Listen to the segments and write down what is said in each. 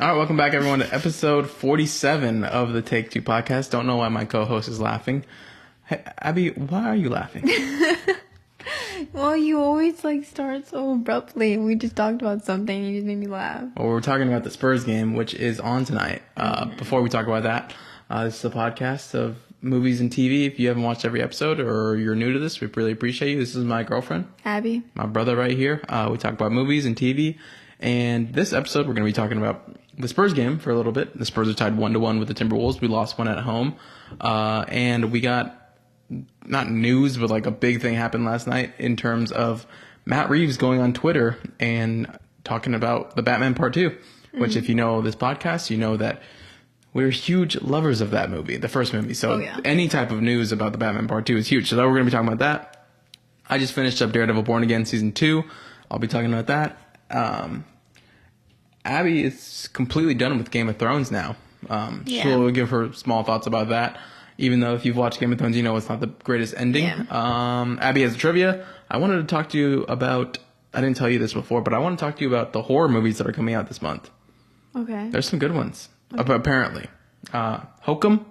All right, welcome back, everyone, to episode 47 of the Take Two podcast. Don't know why my co-host is laughing. Hey, Abby, why are you laughing? Well, you always start so abruptly. We just talked about something and you just made me laugh. Well, we're talking about the Spurs game, which is on tonight. Before we talk about that, this is a podcast of movies and TV. If you haven't watched every episode or you're new to this, we really appreciate you. This is my girlfriend, Abby. My brother right here. We talk about movies and TV. And this episode, we're going to be talking about the Spurs game for a little bit. The Spurs are tied 1-1 with the Timberwolves. We lost one at home. And we got, not news, but a big thing happened last night in terms of Matt Reeves going on Twitter and talking about the Batman Part 2, which if you know this podcast, you know that we're huge lovers of that movie, the first movie. So any type of news about the Batman Part 2 is huge. So we're going to be talking about that. I just finished up Daredevil Born Again Season 2. I'll be talking about that. Abby is completely done with Game of Thrones now. She'll give her small thoughts about that. Even though if you've watched Game of Thrones, you know it's not the greatest ending. Yeah. Abby has a trivia. I wanted to talk to you about, I didn't tell you this before, but I want to talk to you about the horror movies that are coming out this month. Okay. There's some good ones, apparently. Hokum,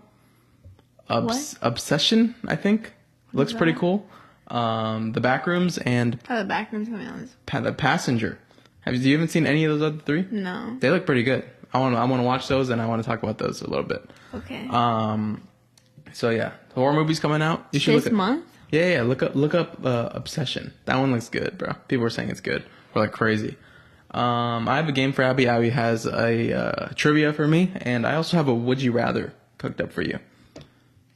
Obsession, I think. Looks pretty cool. The Backrooms and... Oh, the Backrooms coming out. The Passenger. You haven't seen any of those other three? No. They look pretty good. I want to watch those, and I want to talk about those a little bit. Okay. So yeah, the horror movie's coming out. You should this month? Yeah. Look up Obsession. That one looks good, bro. People are saying it's good. We're like crazy. I have a game for Abby. Abby has a trivia for me, and I also have a Would You Rather cooked up for you.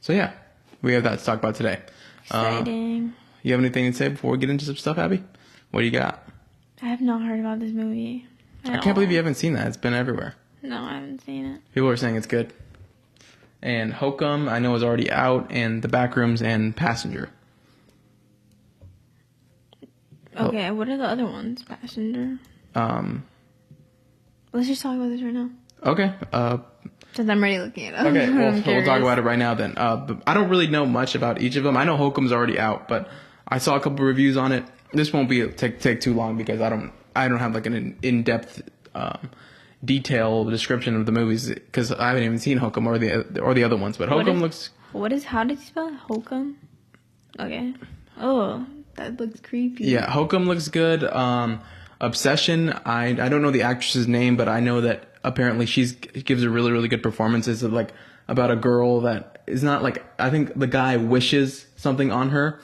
So yeah, we have that to talk about today. Exciting. You have anything to say before we get into some stuff, Abby? What do you got? I have not heard about this movie. I can't believe you haven't seen that. It's been everywhere. No, I haven't seen it. People are saying it's good. And Hokum, I know, is already out, and The Backrooms and Passenger. Okay, what are the other ones? Passenger? Let's just talk about this right now. Okay. Since I'm already looking it up. Okay, we'll talk about it right now then. But I don't really know much about each of them. I know Hokum's already out, but I saw a couple reviews on it. This won't be take too long because I don't have an in-depth detailed description of the movies because I haven't even seen Hokum or the other ones. But Hokum looks. How did you spell it? Hokum? Okay. Oh, that looks creepy. Yeah, Hokum looks good. Obsession. I don't know the actress's name, but I know that apparently she gives a really, really good performance. It's about a girl that is not I think the guy wishes something on her,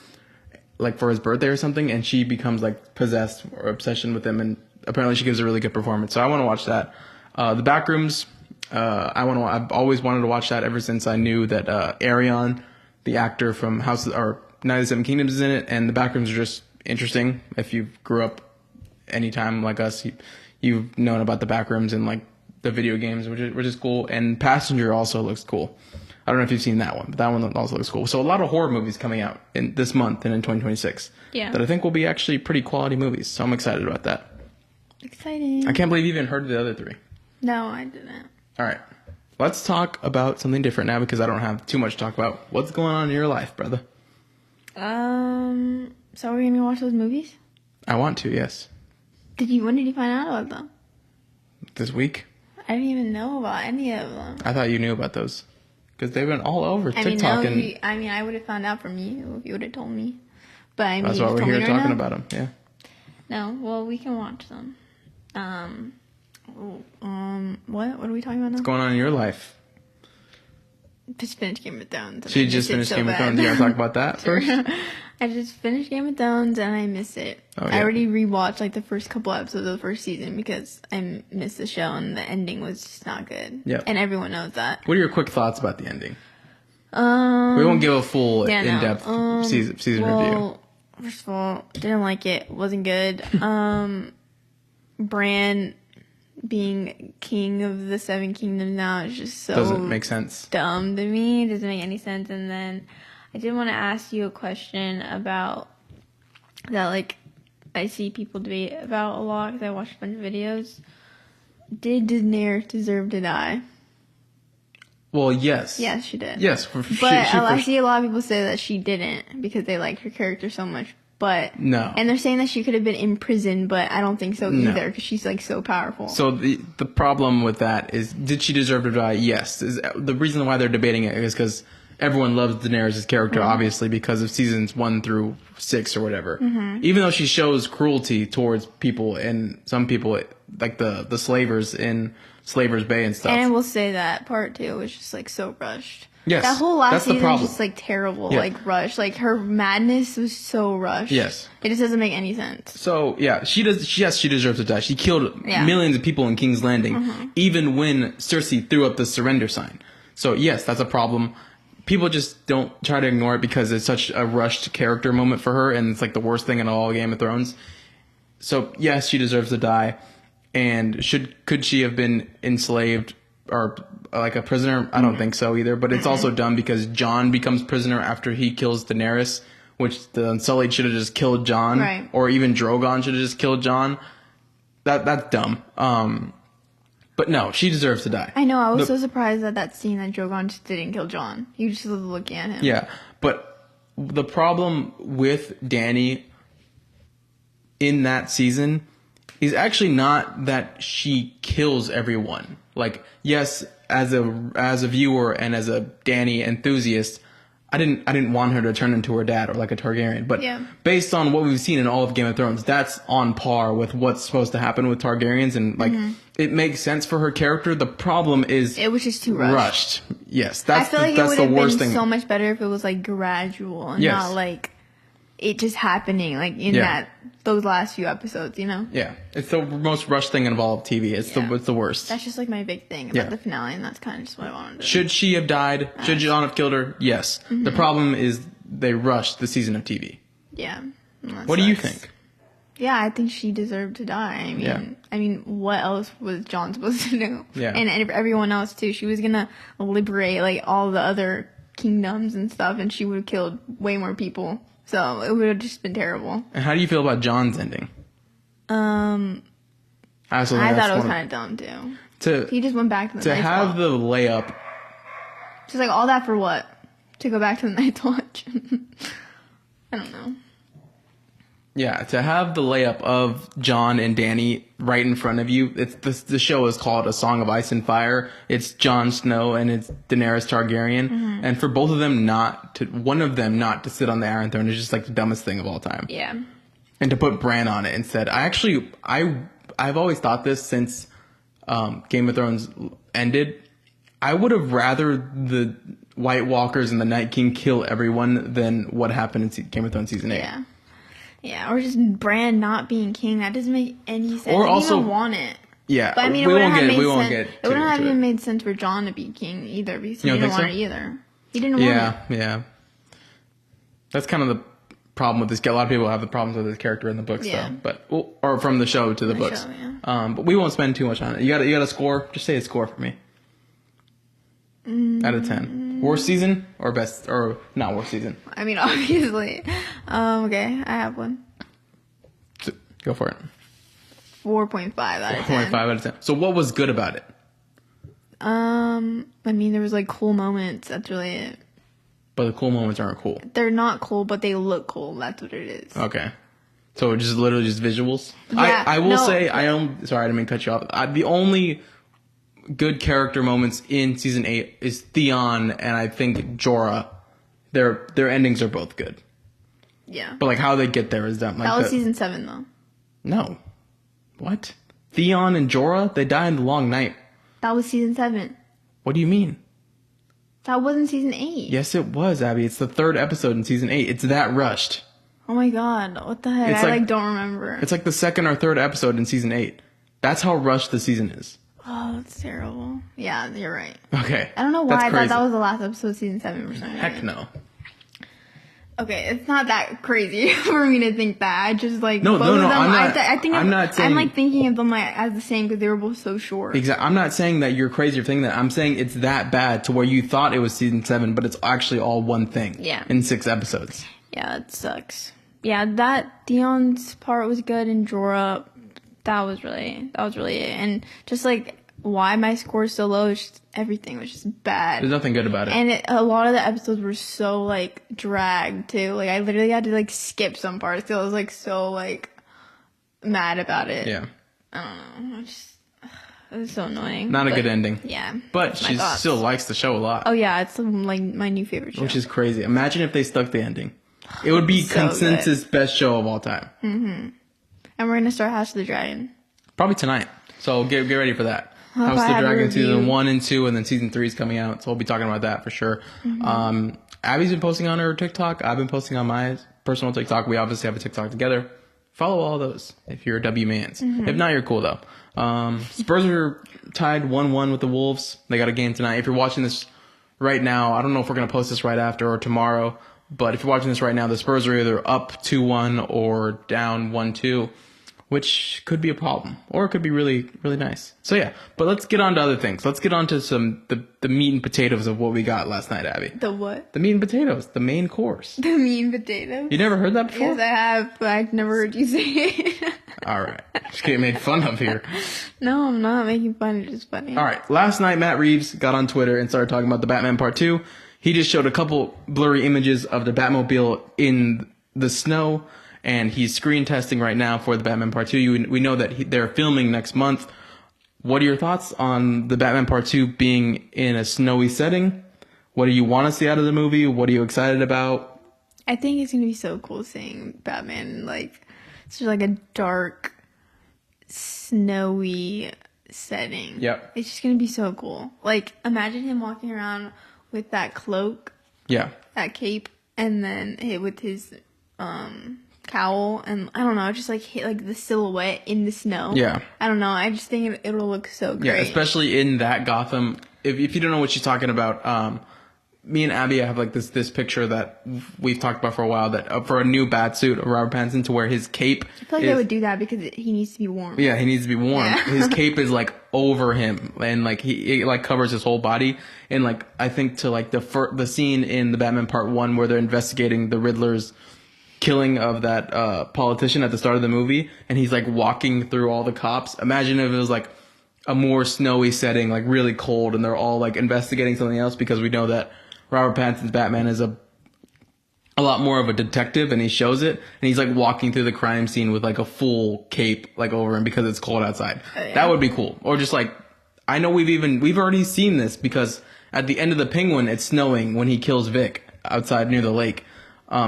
for his birthday or something, and she becomes possessed or obsession with him, and apparently she gives a really good performance. So I want to watch that. The Backrooms. I've always wanted to watch that ever since I knew that Arion, the actor from Night of the Seven Kingdoms, is in it, and The Backrooms are just interesting. If you grew up anytime like us, you've known about The Backrooms and the video games, which is cool. And Passenger also looks cool. I don't know if you've seen that one, but that one also looks cool. So a lot of horror movies coming out in this month and in 2026 that I think will be actually pretty quality movies. So I'm excited about that. Exciting. I can't believe you even heard of the other three. No, I didn't. All right. Let's talk about something different now because I don't have too much to talk about. What's going on in your life, brother? So are we going to watch those movies? I want to, yes. When did you find out about them? This week. I didn't even know about any of them. I thought you knew about those. Because they've been all over TikTok. I would have found out from you if you would have told me. But that's why we're here talking about them, yeah. No, well, we can watch them. What are we talking about now? What's going on in your life? Just finished Game of Thrones. She just finished Game of Thrones. Do you want to talk about that first? I just finished Game of Thrones and I miss it. Oh, yeah. I already rewatched the first couple episodes of the first season because I missed the show and the ending was just not good. Yep. And everyone knows that. What are your quick thoughts about the ending? We won't give a full in-depth season review. First of all, didn't like it. Wasn't good. Bran being king of the Seven Kingdoms now is just so doesn't make sense. Dumb to me. It doesn't make any sense. And then I did want to ask you a question about that, I see people debate about a lot because I watched a bunch of videos. Did Daenerys deserve to die? Well, yes. Yes, she did. Yes. But I see a lot of people say that she didn't because they like her character so much but No. And they're saying that she could have been in prison, but I don't think so either because she's like so powerful. So the problem with that is, did she deserve to die? Yes. The reason why they're debating it is because everyone loves Daenerys' character, obviously, because of seasons 1 through 6 or whatever. Even though she shows cruelty towards people, and some people, like the slavers in Slaver's Bay and stuff. And I will say that part too was just like so rushed. Yes, that whole last that's the season was problem. just like terrible, Yeah. like rushed. Like her madness was so rushed. Yes. It just doesn't make any sense. So yeah, she does. Yes, she deserves to die. She killed millions of people in King's Landing, even when Cersei threw up the surrender sign. So yes, that's a problem. People just don't try to ignore it because it's such a rushed character moment for her, and it's like the worst thing in all Game of Thrones. So yes, she deserves to die. And could she have been enslaved or like a prisoner? I don't think so either. But it's also dumb because Jon becomes prisoner after he kills Daenerys, which the Unsullied should have just killed Jon, Right. or even Drogon should have just killed Jon. That's dumb. But no, she deserves to die. I know. I was so surprised at that scene that Drogon just didn't kill Jon. You just was looking at him. Yeah, but the problem with Dany in that season is actually not that she kills everyone. Like, yes, as a viewer and as a Dany enthusiast, I didn't want her to turn into her dad or like a Targaryen. But based on what we've seen in all of Game of Thrones, that's on par with what's supposed to happen with Targaryens, and like it makes sense for her character. The problem is it was just too rushed. Yes, I that's feel like that's it the would have worst been thing. so much better if it was like gradual and Yes. not like it just happening like in those last few episodes, you know? Yeah, it's the most rushed thing in all of TV. It's the worst. That's just like my big thing about the finale, and that's kind of just what I wanted to do. Should she have died? Should Jon have killed her? Yes. The problem is they rushed the season of TV. Yeah. What do you think? Yeah, I think she deserved to die. I mean, what else was Jon supposed to do? Yeah. And everyone else too. She was gonna liberate like all the other kingdoms and stuff, and she would have killed way more people. So it would have just been terrible. And how do you feel about Jon's ending? I thought it was kind of dumb too. He just went back to the Night's have Watch. the layup. Just like all that for what? To go back to the Night's Watch. I don't know. Yeah, to have the layup of Jon and Dany right in front of you. It's the show is called A Song of Ice and Fire. It's Jon Snow and it's Daenerys Targaryen, and for both of them one of them not to sit on the Iron Throne is just like the dumbest thing of all time. Yeah. And to put Bran on it instead. I've always thought this since Game of Thrones ended. I would have rather the White Walkers and the Night King kill everyone than what happened in Game of Thrones season 8. Yeah. Yeah, or just Bran not being king. That doesn't make any sense. Or I didn't also even want it. Yeah, But I mean, we it wouldn't won't have get made we won't sense. get It wouldn't have into even made sense for Jon to be king either because he You don't didn't think want so? it either. He didn't want it. Yeah. That's kind of the problem with this. A lot of people have the problems with this character in the books, Yeah. though. But or from the show to the books. show, yeah. But we won't spend too much on it. You got a score. Just say a score for me. Out of 10. Worst season or best or not worst season? I mean, obviously. Okay, I have one. Go for it. 4.5 out of 10. 4.5 out of 10. So what was good about it? I mean, there was like cool moments. That's really it. But the cool moments aren't cool. They're not cool, but they look cool. That's what it is. Okay. So just literally just visuals? Yeah, I will no. say, sorry, I didn't mean to cut you off. The only good character moments in season 8 is Theon and I think Jorah. Their endings are both good. Yeah. But like how they get there is dumb. Like That was season 7, though. No. What? Theon and Jorah, they die in the long night. That was season 7. What do you mean? That wasn't season 8. Yes, it was, Abby. It's the 3rd episode in season 8. It's that rushed. Oh my god. What the heck? It's I like- don't remember. It's like the 2nd or 3rd episode in season 8. That's how rushed the season is. Oh, that's terrible. Yeah, you're right. Okay. I don't know why That's I thought crazy. that was the last episode of season 7 for some reason. Heck no. Okay, it's not that crazy for me to think that. I just like No, both no, of no, them. I'm not- I think I'm not saying- I'm like thinking of them like as the same because they were both so short. Exactly. I'm not saying that you're crazy for thinking that. I'm saying it's that bad to where you thought it was season 7, but it's actually all one thing. Yeah. In 6 episodes. Yeah, that sucks. Yeah, that Theon's part was good, and Jorah, that was really it. And just like why my score is so low. It's just, everything was just bad. There's nothing good about it. And a lot of the episodes were so, like, dragged, too. Like, I literally had to, like, skip some parts. So I was, like, so, like, mad about it. Yeah. I don't know. It was so annoying. Not a good ending. Yeah. But she still likes the show a lot. Oh, yeah. It's, like, my new favorite show. Which is crazy. Imagine if they stuck the ending. It would be so consensus best show of all time. Mm-hmm. And we're going to start House of the Dragon. Probably tonight. So get ready for that. Hope House of the Dragon season 1 and 2, and then season 3 is coming out. So we'll be talking about that for sure. Mm-hmm. Abby's been posting on her TikTok. I've been posting on my personal TikTok. We obviously have a TikTok together. Follow all those if you're a W Mans. Mm-hmm. If not, you're cool though. Spurs are tied 1-1 with the Wolves. They got a game tonight. If you're watching this right now, I don't know if we're going to post this right after or tomorrow, but if you're watching this right now, the Spurs are either up 2-1 or down 1-2. Which could be a problem, or it could be really, really nice. So yeah, but let's get on to other things. Let's get on to the meat and potatoes of what we got last night, Abby. The what? The meat and potatoes, the main course. The meat and potatoes? You never heard that before? Yes, I have, but I've never heard you say it. All right. Just getting made fun of here. No, I'm not making fun. It's just funny. All right. Last night, Matt Reeves got on Twitter and started talking about the Batman Part 2. He just showed a couple blurry images of the Batmobile in the snow. And he's screen testing right now for the Batman Part 2. We know that they're filming next month. What are your thoughts on the Batman Part 2 being in a snowy setting? What do you want to see out of the movie? What are you excited about? I think it's going to be so cool seeing Batman, like, it's just like a dark, snowy setting. Yep. It's just going to be so cool. Like, imagine him walking around with that cloak. Yeah. That cape. And then with his, cowl, and I don't know, just like hit like the silhouette in the snow. Yeah. I don't know. I just think it'll look so great. Yeah, especially in that Gotham. If you don't know what she's talking about, me and Abby have like this picture that we've talked about for a while that for a new Batsuit of Robert Pattinson to where his cape. I feel like they would do that because he needs to be warm. Yeah, he needs to be warm. Yeah. His cape is like over him, and like it like covers his whole body. And like I think to like the scene in the Batman Part 1 where they're investigating the Riddler's killing of that politician at the start of the movie, and he's like walking through all the cops. Imagine if it was like a more snowy setting, like really cold, and they're all like investigating something else, because we know that Robert Pattinson's Batman is a lot more of a detective, and he shows it, and he's like walking through the crime scene with like a full cape like over him because it's cold outside. Oh, yeah. That would be cool. Or just like, I know we've already seen this, because at the end of the Penguin, it's snowing when he kills Vic outside near the lake.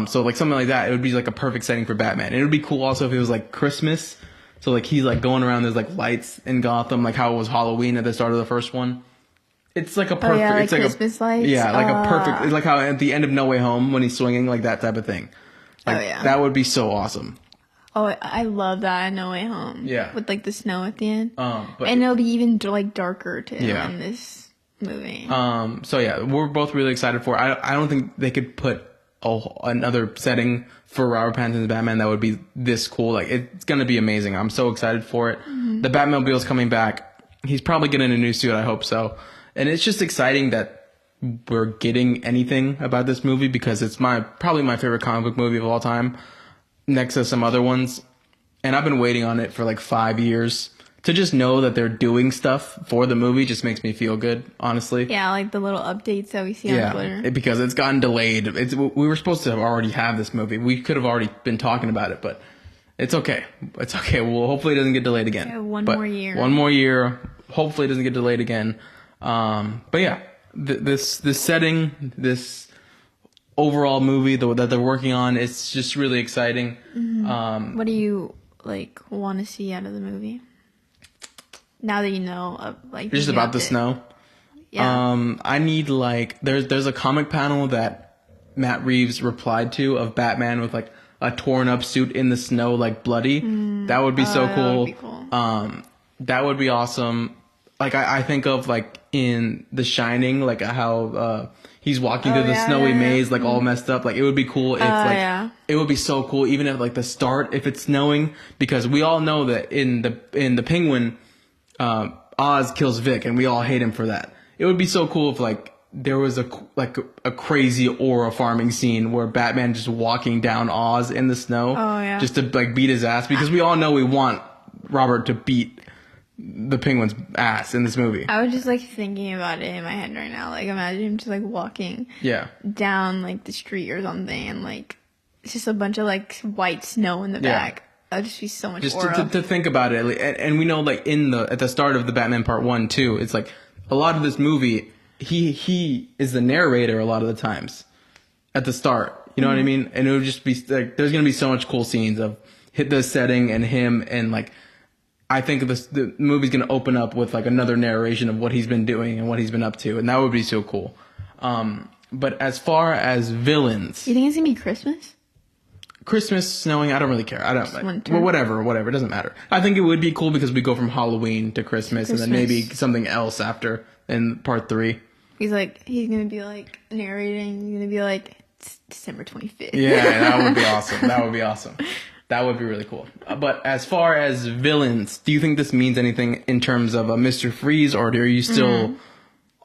So like something like that, it would be like a perfect setting for Batman. And it would be cool also if it was like Christmas. So like he's like going around, there's like lights in Gotham, like how it was Halloween at the start of the first one. It's like a perfect, like it's like Christmas lights. Yeah, like a perfect, it's like how at the end of No Way Home when he's swinging, like that type of thing. Like, that would be so awesome. Oh, I love that in No Way Home. Yeah. With like the snow at the end. But and it'll be even like darker too in this movie. So yeah, we're both really excited for it. I don't think they could put another setting for Robert Pattinson's Batman that would be this cool. Like, it's gonna be amazing. I'm so excited for it. Mm-hmm. The Batmobile's coming back. He's probably getting a new suit, I hope so. And it's just exciting that we're getting anything about this movie, because it's probably my favorite comic book movie of all time, next to some other ones. And I've been waiting on it for like 5 years. To just know that they're doing stuff for the movie just makes me feel good, honestly. Yeah, like the little updates that we see on Twitter. Because it's gotten delayed. We were supposed to already have this movie. We could have already been talking about it, but it's okay. It's okay. Well, hopefully it doesn't get delayed again. Yeah, one more year. One more year. Hopefully it doesn't get delayed again. But yeah, this setting, this overall movie that they're working on, it's just really exciting. Mm-hmm. What do you like want to see out of the movie? Now that you know, like just about the snow. Yeah. I need like there's a comic panel that Matt Reeves replied to of Batman with like a torn up suit in the snow, like bloody. That would be so cool. That would be cool. That would be awesome. Like I think of like in The Shining, like how he's walking through the snowy maze, like all messed up. Like it would be cool if it would be so cool even at like the start if it's snowing, because we all know that in the Penguin. Oz kills Vic, and we all hate him for that. It would be so cool if like there was a crazy aura farming scene where Batman just walking down Oz in the snow, just to like beat his ass, because we all know we want Robert to beat the Penguin's ass in this movie. I was just like thinking about it in my head right now. Like imagine him just like walking Yeah. down like the street or something, and like it's just a bunch of like white snow in the Yeah. back. That would just be so much Just aura. to think about it, and we know like at the start of the Batman Part 1 too, it's like a lot of this movie, he is the narrator a lot of the times at the start. You know what I mean? And it would just be like there's gonna be so much cool scenes of hit the setting and him, and like I think the movie's gonna open up with like another narration of what he's been doing and what he's been up to, and that would be so cool. But as far as villains, You think it's gonna be Christmas? Christmas, snowing, I don't really care. I don't. winter. Well, whatever. It doesn't matter. I think it would be cool because we go from Halloween to Christmas, and then maybe something else after in Part 3. He's gonna be like narrating. He's gonna be like it's December 25th. Yeah, that would be awesome. That would be really cool. But as far as villains, do you think this means anything in terms of a Mr. Freeze, or are you still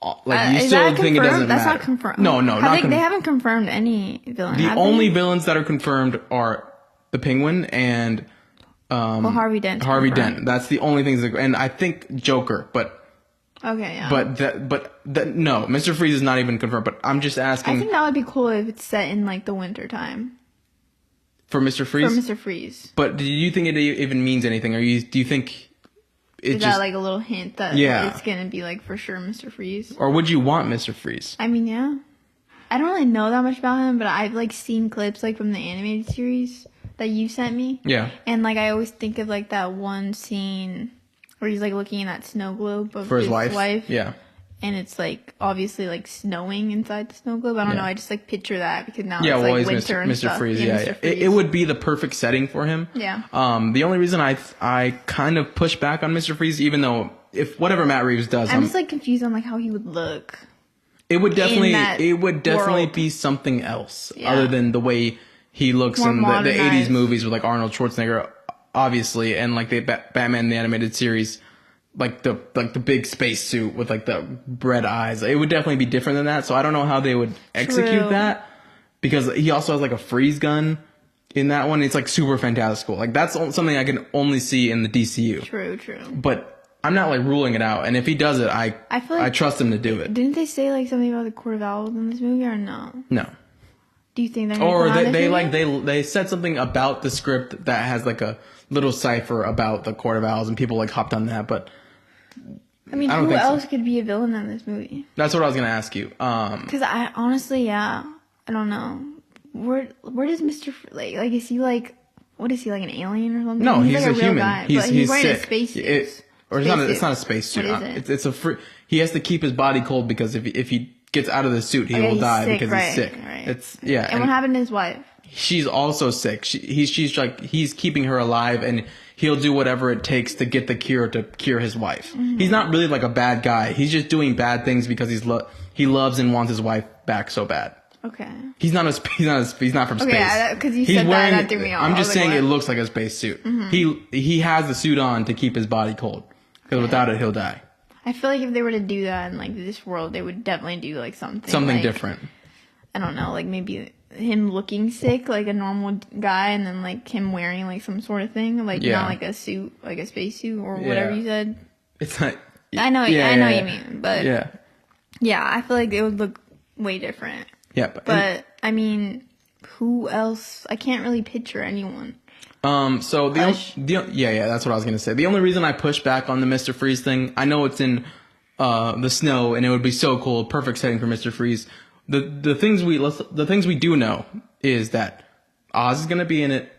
you Is still that think it confirmed? doesn't That's matter? not confirmed. No, They haven't confirmed any villain. The have only they? villains that are confirmed are the Penguin and Well, Harvey Dent. Harvey Dent. That's the only things that, and I think Joker, but Okay, yeah. no, Mr. Freeze is not even confirmed. But I'm just asking I think that would be cool if it's set in like the winter time for Mr. Freeze. for Mr. Freeze. But do you think it even means anything? Do you think it Is just, that like a little hint that it's gonna be like for sure Mr. Freeze? or would you want Mr. Freeze? I mean, yeah. I don't really know that much about him, but I've like seen clips like from the animated series that you sent me. Yeah. And like I always think of like that one scene where he's like looking in that snow globe of For his wife. Yeah. And it's like obviously like snowing inside the snow globe. I don't know. I just like picture that because now Yeah, it's well, like he's winter and Mr. stuff. Freeze. Yeah, Yeah, Mr. yeah. Freeze. It would be the perfect setting for him. Yeah. The only reason I kind of push back on Mr. Freeze, even though if whatever Matt Reeves does, I'm just like confused on like how he would look. it would definitely world. be something else Yeah. other than the way he looks More in the 80s modernized. movies with like Arnold Schwarzenegger, obviously, and like the Batman the animated series. Like the big space suit with like the red eyes. It would definitely be different than that. So I don't know how they would execute True. that because he also has like a freeze gun in that one. It's like super fantastical. Like that's something I can only see in the DCU. True. But I'm not like ruling it out. And if he does it, I feel like I trust him to do it. Didn't they say like something about the Court of Owls in this movie or no? No. Do you think they're gonna Or come out they this movie? they said something about the script that has like a little cipher about the Court of Owls and people like hopped on that, but I mean, I don't who think so. else could be a villain in this movie? that's what I was gonna ask you. Because I honestly, I don't know. Where does Mr. Like is he like? What is he like an alien or something? No, he's like a real human. Guy, He's but he's wearing sick. a spacesuit. It's not a spacesuit. What is it? It's a free. He has to keep his body cold because if he gets out of the suit, he will he's die sick, because right, he's sick. right. And what happened to his wife? she's also sick. He's keeping her alive, and he'll do whatever it takes to get the cure to cure his wife. Mm-hmm. He's not really like a bad guy. He's just doing bad things because he loves and wants his wife back so bad. Okay. He's not from space. Okay, because you He's said wearing, that threw me off. I'm I was just like, saying what? it looks like a space suit. Mm-hmm. He has the suit on to keep his body cold because without it he'll die. I feel like if they were to do that in like this world, they would definitely do like something like, different. I don't know, like maybe him looking sick like a normal guy, and then like him wearing like some sort of thing, like not like a suit, like a space suit or whatever you said. It's not. I know what you mean, but yeah, I feel like it would look way different. Yeah, But I mean, who else? I can't really picture anyone. So that's what I was gonna say. The only reason I push back on the Mr. Freeze thing, I know it's in the snow, and it would be so cool, perfect setting for Mr. Freeze. The things we do know is that Oz is gonna be in it,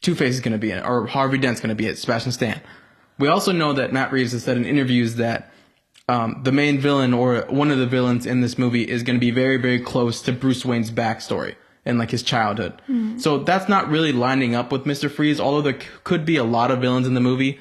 Two-Face is gonna be in it, or Harvey Dent's gonna be it, Sebastian Stan. We also know that Matt Reeves has said in interviews that the main villain or one of the villains in this movie is going to be very, very close to Bruce Wayne's backstory and like his childhood. So that's not really lining up with Mr. Freeze, although there could be a lot of villains in the movie.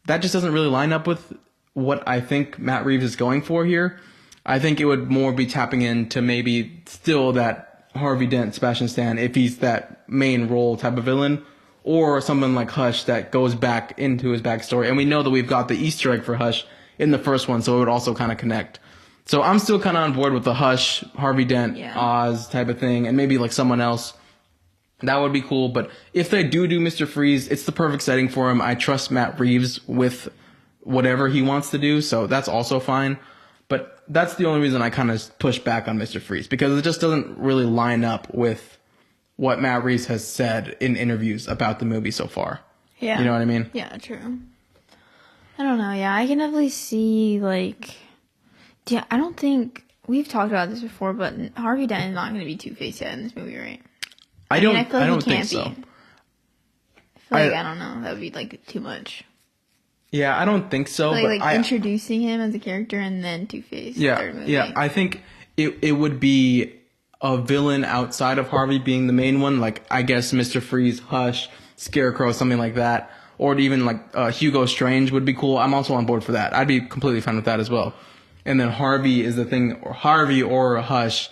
That just doesn't really line up with what I think Matt Reeves is going for here. I think it would more be tapping into maybe still that Harvey Dent, Sebastian Stan, if he's that main role type of villain, or someone like Hush that goes back into his backstory. And we know that we've got the Easter egg for Hush in the first one, so it would also kind of connect. So I'm still kind of on board with the Hush, Harvey Dent, Oz type of thing, and maybe like someone else. That would be cool. But if they do Mr. Freeze, it's the perfect setting for him. I trust Matt Reeves with whatever he wants to do. So that's also fine. But that's the only reason I kind of push back on Mr. Freeze, because it just doesn't really line up with what Matt Reeves has said in interviews about the movie so far. Yeah. You know what I mean? Yeah, true. I don't know. Yeah, I can definitely see, like... Yeah, I don't think... We've talked about this before, but Harvey Dent is not going to be Two-Face yet in this movie, right? I feel don't like he think can't so. be. I feel like, I don't know. That would be, like, too much. Yeah, I don't think so. Like introducing him as a character and then Two-Face. Third movie. Yeah. I think it would be a villain outside of Harvey being the main one. Like, I guess Mr. Freeze, Hush, Scarecrow, something like that. Or even, like, Hugo Strange would be cool. I'm also on board for that. I'd be completely fine with that as well. And then Harvey is the thing, or Harvey or Hush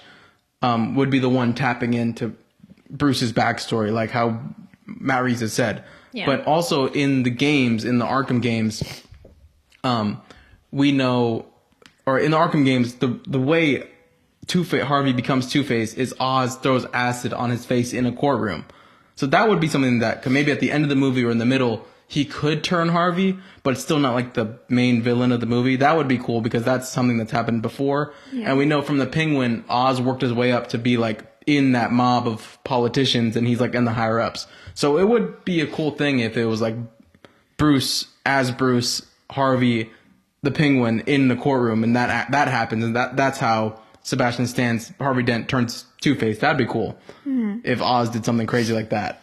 would be the one tapping into Bruce's backstory, like how Matt Reeves has said. Yeah. But also in the games, in the Arkham games, we know, or in the Arkham games, the way Harvey becomes Two-Face is Oz throws acid on his face in a courtroom. So that would be something that could maybe at the end of the movie or in the middle, he could turn Harvey, but it's still not like the main villain of the movie. That would be cool because that's something that's happened before. Yeah. And we know from the Penguin, Oz worked his way up to be like in that mob of politicians and he's like in the higher ups. So it would be a cool thing if it was like Bruce, Harvey, the Penguin in the courtroom and that happens and that's how Sebastian Stan's Harvey Dent turns Two-Face. That'd be cool if Oz did something crazy like that.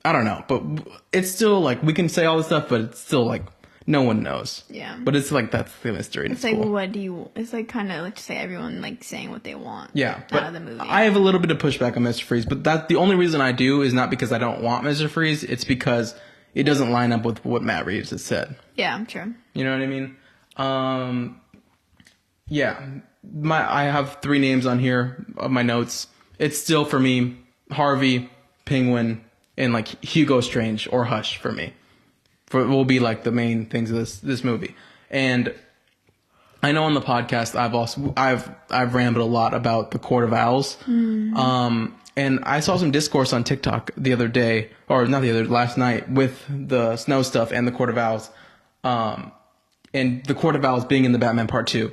I don't know, but it's still like we can say all this stuff, but it's still like no one knows. Yeah. But it's like that's the mystery. It's like, cool. What do you? It's like kind of like to say everyone like saying what they want. Yeah, out of the movie. I have a little bit of pushback on Mr. Freeze, but that the only reason I do is not because I don't want Mr. Freeze. It's because it doesn't line up with what Matt Reeves has said. Yeah, I'm sure. You know what I mean? Yeah, I have 3 names on here of my notes. It's still for me Harvey, Penguin, and like Hugo Strange or Hush for me. Will be like the main things of this movie. And I know on the podcast I've rambled a lot about the Court of Owls. And I saw some discourse on TikTok the other day, or not the other, last night with the snow stuff and the Court of Owls. And the Court of Owls being in the Batman Part 2.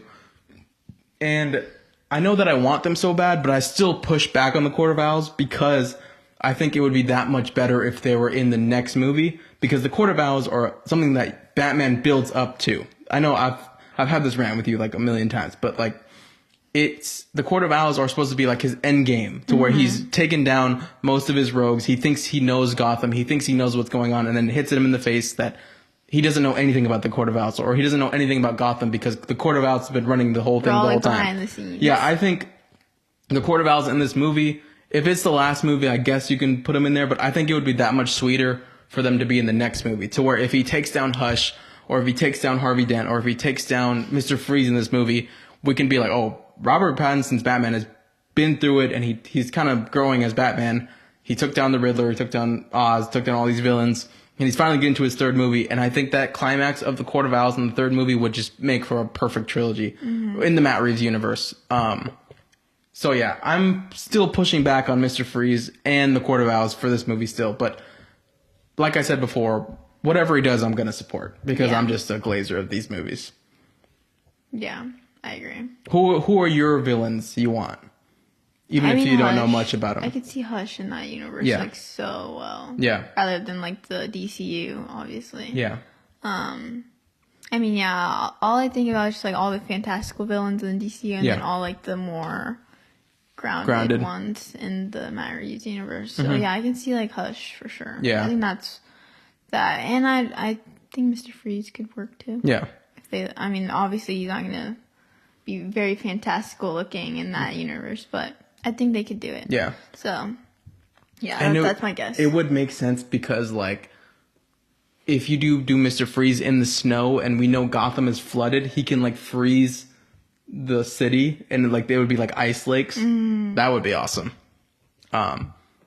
And I know that I want them so bad, but I still push back on the Court of Owls because I think it would be that much better if they were in the next movie, because the Court of Owls are something that Batman builds up to. I know I've had this rant with you like a million times, but like it's the Court of Owls are supposed to be like his end game to where he's taken down most of his rogues. He thinks he knows Gotham. He thinks he knows what's going on, and then hits him in the face that he doesn't know anything about the Court of Owls, or he doesn't know anything about Gotham because the Court of Owls has been running the whole thing the whole time. Behind the scenes. Yeah, I think the Court of Owls in this movie, if it's the last movie, I guess you can put him in there, but I think it would be that much sweeter for them to be in the next movie, to where if he takes down Hush, or if he takes down Harvey Dent, or if he takes down Mr. Freeze in this movie, we can be like, oh, Robert Pattinson's Batman has been through it, and he's kind of growing as Batman. He took down the Riddler, he took down Oz, took down all these villains, and he's finally getting to his 3rd movie, and I think that climax of the Court of Owls in the 3rd movie would just make for a perfect trilogy in the Matt Reeves universe. So yeah, I'm still pushing back on Mr. Freeze and the Court of Owls for this movie still, but like I said before, whatever he does, I'm going to support, because I'm just a glazer of these movies. Yeah, I agree. Who are your villains you want? Even if you don't know much about them. I could see Hush in that universe like so well. Yeah. Rather than like the DCU, obviously. Yeah. I mean, yeah, all I think about is just like all the fantastical villains in DCU and then all like the more grounded ones in the Matt Reeves universe. So yeah, I can see like Hush for sure. Yeah. I think that's that. And I think Mr. Freeze could work too. Yeah. I mean, obviously he's not going to be very fantastical looking in that universe, but I think they could do it. Yeah. So, yeah, that's my guess. It would make sense because, like, if you do Mr. Freeze in the snow and we know Gotham is flooded, he can, like, freeze the city and, like, they would be, like, ice lakes. That would be awesome. But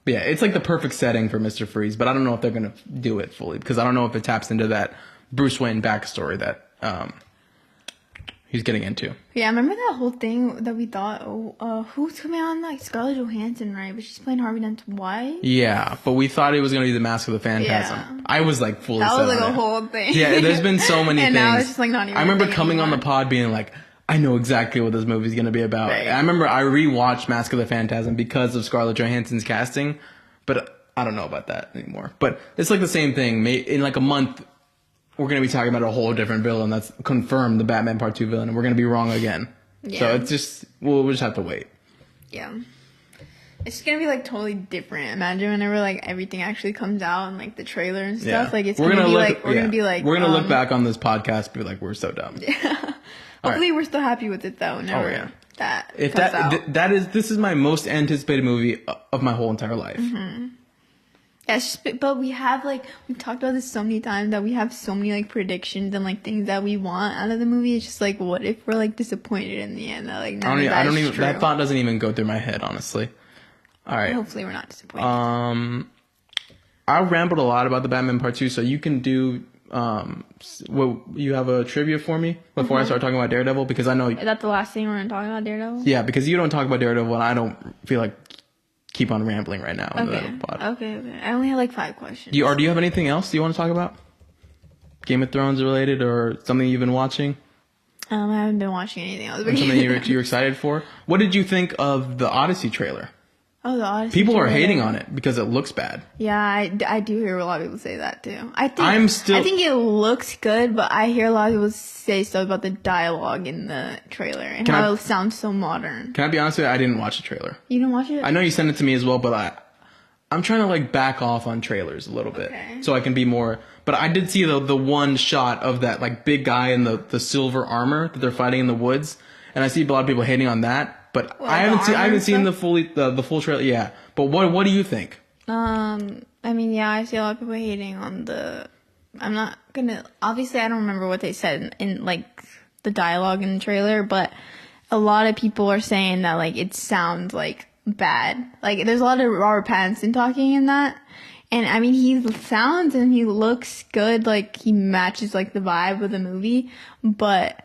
yeah, it's, like, the perfect setting for Mr. Freeze, but I don't know if they're going to do it fully because I don't know if it taps into that Bruce Wayne backstory that he's getting into. Yeah, I remember that whole thing that we thought, who's coming on, like, Scarlett Johansson, right? But she's playing Harvey Dent's wife. Yeah, but we thought it was going to be the Mask of the Phantasm. Yeah. I was like fully That set was like on a it. whole thing. Yeah, there's been so many and things. now it's just like not even I remember a thing coming on anymore. the pod being like, I know exactly what this movie's going to be about. Right. I remember I rewatched Mask of the Phantasm because of Scarlett Johansson's casting, but I don't know about that anymore. But it's like the same thing. In like a month, we're going to be talking about a whole different villain that's confirmed the Batman Part 2 villain, and we're going to be wrong again. Yeah. So it's just, we'll just have to wait. Yeah. It's gonna be like totally different. Imagine whenever like everything actually comes out and like the trailer and stuff. Like it's gonna be like we're gonna be like we're gonna look back on this podcast and be like, we're so dumb. Yeah. Hopefully we're still happy with it though. Whenever that if comes that out. This is my most anticipated movie of my whole entire life. Mm-hmm. Yeah, it's just, but we have like we've talked about this so many times that we have so many like predictions and like things that we want out of the movie. It's just like, what if we're like disappointed in the end? That like none of that is true. That thought doesn't even go through my head, honestly. All right. Hopefully we're not disappointed. I rambled a lot about the Batman Part 2, so you can do you have a trivia for me before I start talking about Daredevil, because I know Is that the last thing we're gonna talk about, Daredevil? Yeah, because you don't talk about Daredevil and I don't feel like keep on rambling right now in the pod. Okay. I only have like 5 questions. Do you have anything else you want to talk about? Game of Thrones related or something you've been watching? I haven't been watching anything else. Something you're excited for? What did you think of the Odyssey trailer? Oh, the Odyssey. People are hating on it because it looks bad. Yeah, I do hear a lot of people say that too. I think it looks good, but I hear a lot of people say stuff about the dialogue in the trailer and how it sounds so modern. Can I be honest with you? I didn't watch the trailer. You didn't watch it? I know you sent it to me as well, but I'm trying to like back off on trailers a little bit so I can be more. But I did see the one shot of that like big guy in the silver armor that they're fighting in the woods, and I see a lot of people hating on that. But I haven't seen the full trailer. Yeah. But what do you think? I mean, yeah, I see a lot of people hating on the. I'm not gonna. Obviously, I don't remember what they said in like the dialogue in the trailer, but a lot of people are saying that like it sounds like bad. Like there's a lot of Robert Pattinson talking in that, and I mean he sounds and he looks good. Like he matches like the vibe of the movie, but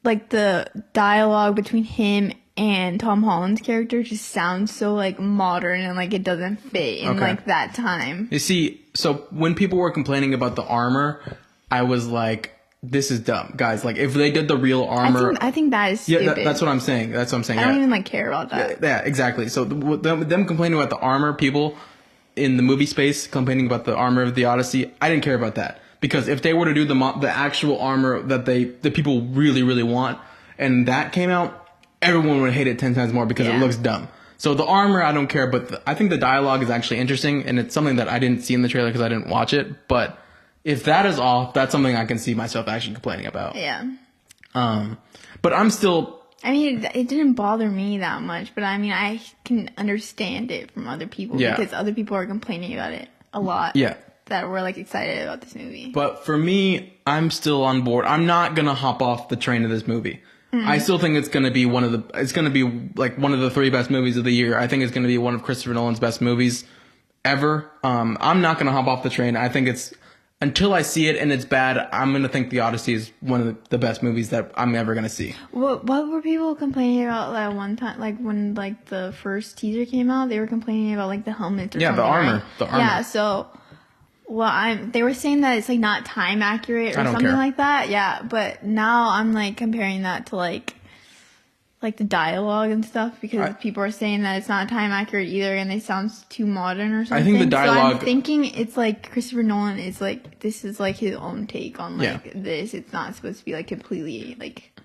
like the dialogue between him and Tom Holland's character just sounds so like modern and like it doesn't fit in like that time. You see, so when people were complaining about the armor, I was like, this is dumb, guys. Like if they did the real armor, I think that is stupid. Yeah, that's what I'm saying. I don't even like care about that. Yeah, exactly. So them complaining about the armor, people in the movie space complaining about the armor of the Odyssey, I didn't care about that. Because if they were to do the actual armor that the people really, really want, and that came out, everyone would hate it 10 times more because it looks dumb. So the armor, I don't care, but I think the dialogue is actually interesting, and it's something that I didn't see in the trailer because I didn't watch it. But if that is off, that's something I can see myself actually complaining about. Yeah. But I'm still. I mean, it didn't bother me that much, but I mean, I can understand it from other people because other people are complaining about it a lot. Yeah. That we're like excited about this movie. But for me, I'm still on board. I'm not gonna hop off the train of this movie. I still think it's gonna be one of the 3 best movies of the year. I think it's gonna be one of Christopher Nolan's best movies ever. I'm not gonna hop off the train. I think it's until I see it and it's bad, I'm gonna think The Odyssey is one of the best movies that I'm ever gonna see. What were people complaining about that one time? Like when like the first teaser came out, they were complaining about like the helmets or something. The armor. Right? The armor. Yeah, so they were saying that it's like not time accurate or something like that. Yeah, but now I'm like comparing that to like the dialogue and stuff because people are saying that it's not time accurate either and it sounds too modern or something. I think the dialogue. So I'm thinking it's like Christopher Nolan is like this is like his own take on like this. It's not supposed to be like completely like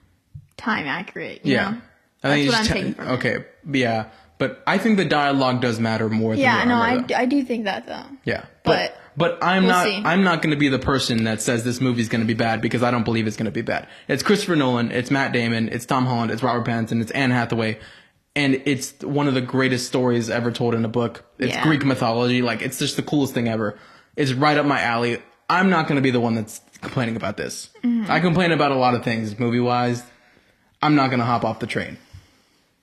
time accurate. You know? That's what I'm taking from it. Okay, yeah, but I think the dialogue does matter more. Yeah, than the armor, I do think that though. Yeah, but I'm not going to be the person that says this movie's going to be bad because I don't believe it's going to be bad. It's Christopher Nolan, it's Matt Damon, it's Tom Holland, it's Robert Pattinson, it's Anne Hathaway, and it's one of the greatest stories ever told in a book. It's Greek mythology, like it's just the coolest thing ever. It's right up my alley. I'm not going to be the one that's complaining about this. I complain about a lot of things movie wise. I'm not going to hop off the train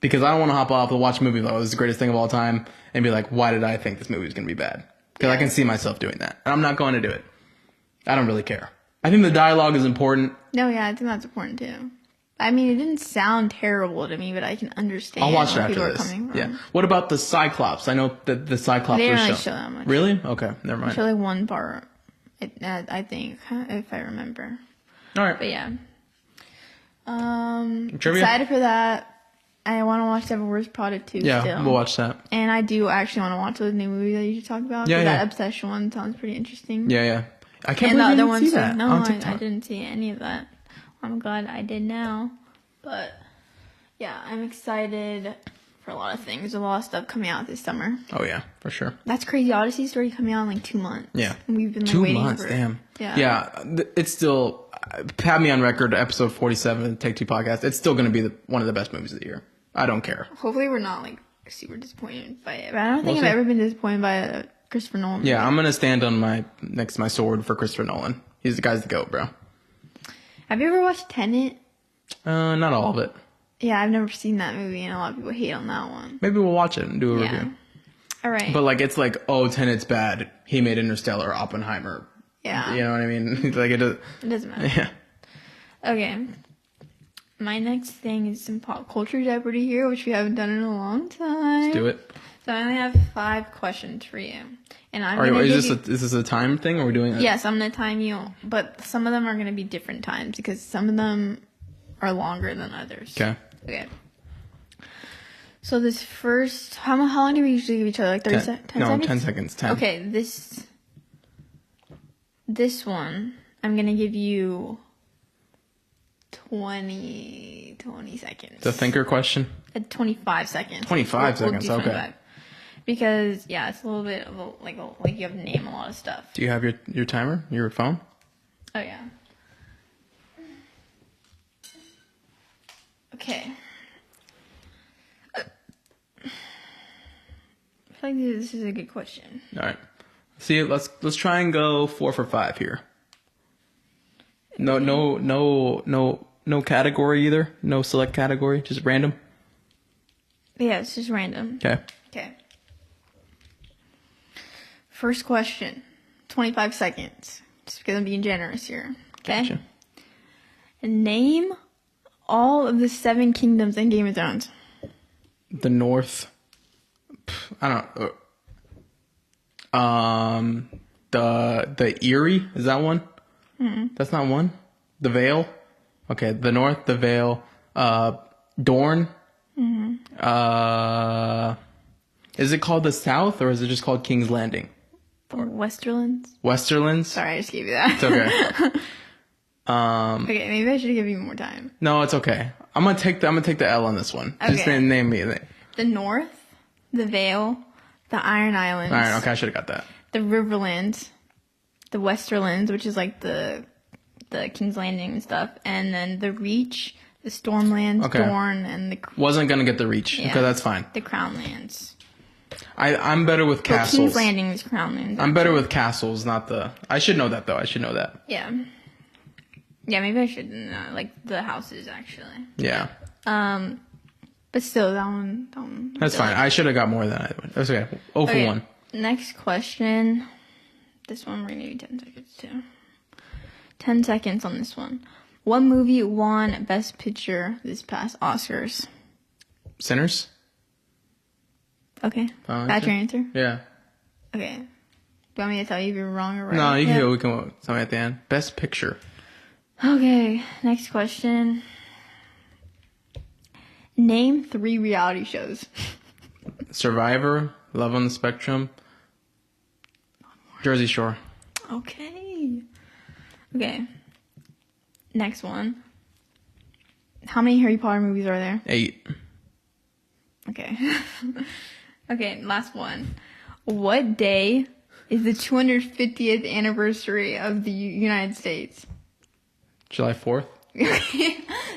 because I don't want to hop off and watch a movie like, oh, this is the greatest thing of all time and be like, why did I think this movie was going to be bad? Because I can see myself doing that. And I'm not going to do it. I don't really care. I think the dialogue is important. No, yeah, I think that's important too. I mean, it didn't sound terrible to me, but I can understand I'll watch it where after people are this. coming from. Yeah. What about the Cyclops? I know that the Cyclops They was didn't really shown. show that much. Really? Okay, never mind. Show like one part, I think, if I remember. All right. But yeah. Trivia? Excited for that. I want to watch Devil Wears Prada too. Yeah, still. we'll watch that. And I do actually want to watch the new movie that you should talk about. Yeah, That Obsession one sounds pretty interesting. Yeah. I can't And the believe other you one didn't see too. that No, on I TikTok. didn't see any of that. I'm glad I did now. But yeah, I'm excited for a lot of things. A lot of stuff coming out this summer. Oh yeah, for sure. That's crazy. Odyssey's already coming out in like 2 months. Yeah. And we've been like 2 waiting months, for damn. it. Yeah, it's still, have me on record, episode 47, Take Two podcast. It's still going to be one of the best movies of the year. I don't care. Hopefully we're not like super disappointed by it. But I don't think We'll I've see. ever been disappointed by a Christopher Nolan. Yeah, movie. I'm going to stand on next to my sword for Christopher Nolan. He's the guy's the GOAT, bro. Have you ever watched Tenet? Not all of it. Yeah, I've never seen that movie, and a lot of people hate on that one. Maybe we'll watch it and do a Yeah. review. All right. But like, it's like, oh, Tenet's bad. He made Interstellar, Oppenheimer. Yeah. You know what I mean? Like, it doesn't matter. yeah. Okay. My next thing is some pop culture Jeopardy here, which we haven't done in a long time. Let's do it. So I only have 5 questions for you, and I'm All gonna right, give is this a time thing, or are we doing it? Yes, I'm gonna time you, but some of them are gonna be different times because some of them are longer than others. Okay. Okay. So this first, how long do we usually give each other? Like 10 seconds? 10 seconds. 10. Okay, this one, I'm gonna give you 20 seconds. The thinker question? 25 seconds. 25 seconds, do okay. 25. Because, yeah, it's a little bit of like you have to name a lot of stuff. Do you have your timer? Your phone? Oh, yeah. Okay. I feel like this is a good question. All right. See, let's try and go 4 for 5 here. No category either. No select category. Just random. Yeah, it's just random. Okay. Okay. First question. 25 seconds. Just because I'm being generous here. Okay? Gotcha. Name all of the 7 kingdoms in Game of Thrones. The North. I don't know. The Erie, is that one? Mm-hmm. That's not one. The Vale. Okay, the North, the Vale. Dorne. Mm-hmm. Is it called the South or is it just called King's Landing? Westerlands. Westerlands. Sorry, I just gave you that. It's okay. Okay, maybe I should give you more time. No, it's okay. I'm gonna take the L on this one. Just Okay. name me. The North, the Vale, the Iron Islands. All right, okay, I should have got that. The Riverlands, the Westerlands, which is like the King's Landing and stuff, and then the Reach, the Stormlands, Okay. Dorne, and Wasn't gonna get the Reach. Yeah. Okay, that's fine. the Crownlands. I'm better with Well, castles. King's Landing is Crownlands. I'm better with castles, not the. I should know that though. I should know that. Yeah. Yeah, maybe I should know, like the houses actually. Yeah, But still, that one. that's fine. I should have got more than I. That's okay. 0 for 1. Next question. This one we're gonna do 10 seconds too. 10 seconds on this one. What movie won Best Picture this past Oscars? Sinners. Okay. That's your answer? Yeah. Okay. Do you want me to tell you if you're wrong or right? No, you Yeah. can go. We can tell me at the end. Best Picture. Okay. Next question. Name 3 reality shows. Survivor. Love on the Spectrum. Jersey Shore. Okay. Okay. Next one. How many Harry Potter movies are there? 8. Okay. Okay, last one. What day is the 250th anniversary of the United States? July 4th.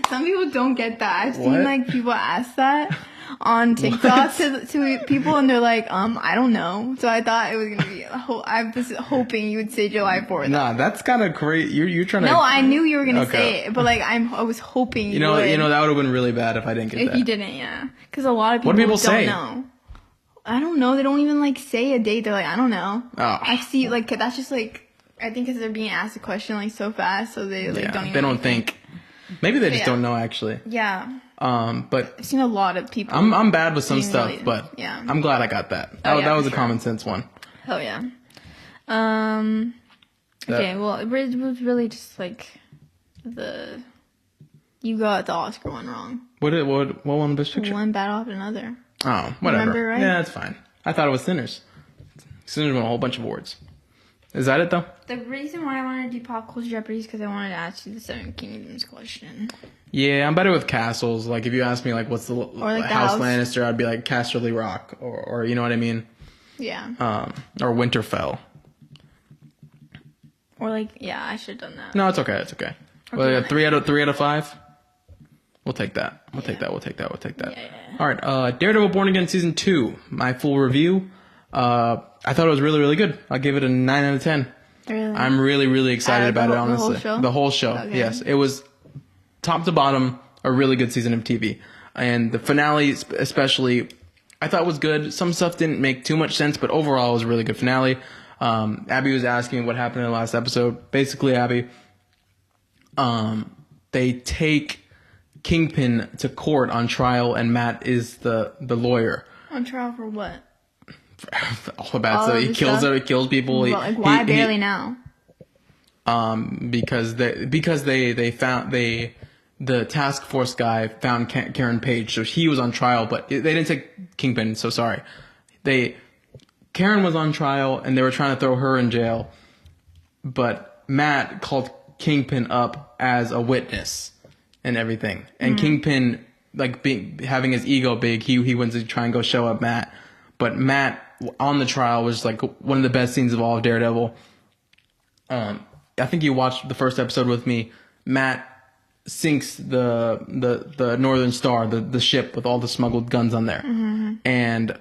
Some people don't get that. I've What? seen like people ask that on TikTok to people, and they're like, I don't know. So I thought it was gonna be. I was hoping you would say July 4th. Nah, that's kind of crazy. You're trying to. No, I knew you were gonna Okay. say it, but like I was hoping You know, would. that would have been really bad if I didn't get If that. you didn't, yeah. Because a lot of people, What do people don't say? know. I don't know. They don't even like say a date. They're like, I don't know. Oh. I see. Like that's just like I think because they're being asked a question like so fast, so they like Yeah, don't even. they don't think. Maybe they just Yeah. don't know actually. Yeah. But I've seen a lot of people. I'm bad with some being stuff, really- but yeah. I'm glad I got that. Oh, yeah, That was for a sure. common sense one. Oh yeah. Okay, well, it was really just like you got the Oscar one wrong. What won the best picture? One battle after another. Oh, whatever. Remember, right? Yeah, it's fine. I thought it was Sinners. Sinners won a whole bunch of awards. Is that it though? The reason why I wanted to do Pop Culture Jeopardy is because I wanted to ask you the Seven Kingdoms question. Yeah, I'm better with castles. Like if you ask me like what's the like the House house. Lannister, I'd be like Casterly Rock or you know what I mean? Yeah. Or Winterfell. Or like, yeah, I should have done that. No, it's okay. It's okay. Well, yeah, three out of 5. We'll take that. We'll take that. Yeah. All right. Daredevil Born Again season 2. My full review. I thought it was really, really good. I'll give it a 9 out of 10. Really? I'm really, really excited about it. Honestly, the whole show? The whole show. Okay. Yes, it was top to bottom a really good season of TV, and the finale especially, I thought was good. Some stuff didn't make too much sense, but overall it was a really good finale. Abby was asking what happened in the last episode. Basically, Abby, they take Kingpin to court on trial, and Matt is the lawyer. On trial for what? All bad All stuff. of He the kills stuff? her. He kills people. Like, why he- barely now? because they found the task force guy found Karen Page, so he was on trial, but they didn't take Kingpin. So sorry, Karen was on trial and they were trying to throw her in jail, but Matt called Kingpin up as a witness and everything, and Kingpin like having his ego big, he went to try and go show up Matt, but Matt on the trial was like one of the best scenes of all of Daredevil. I think you watched the first episode with me. Matt sinks the Northern Star, the ship with all the smuggled guns on there, and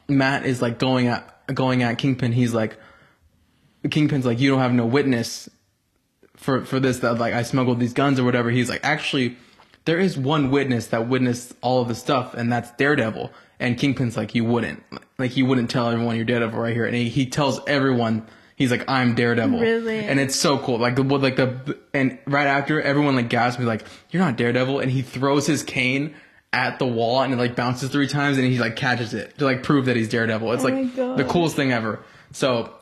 Matt is like going at Kingpin. Kingpin's like, you don't have no witness for this, that like I smuggled these guns or whatever. He's like, actually, there is one witness that witnessed all of the stuff, and that's Daredevil. And Kingpin's like, you wouldn't tell everyone you're Daredevil right here, and he tells everyone. He's like, I'm Daredevil. Really? And it's so cool. And right after, everyone like gasps me like, you're not Daredevil. And he throws his cane at the wall and it like bounces 3 times and he like catches it to like prove that he's Daredevil. It's Oh my like God. the coolest thing ever. So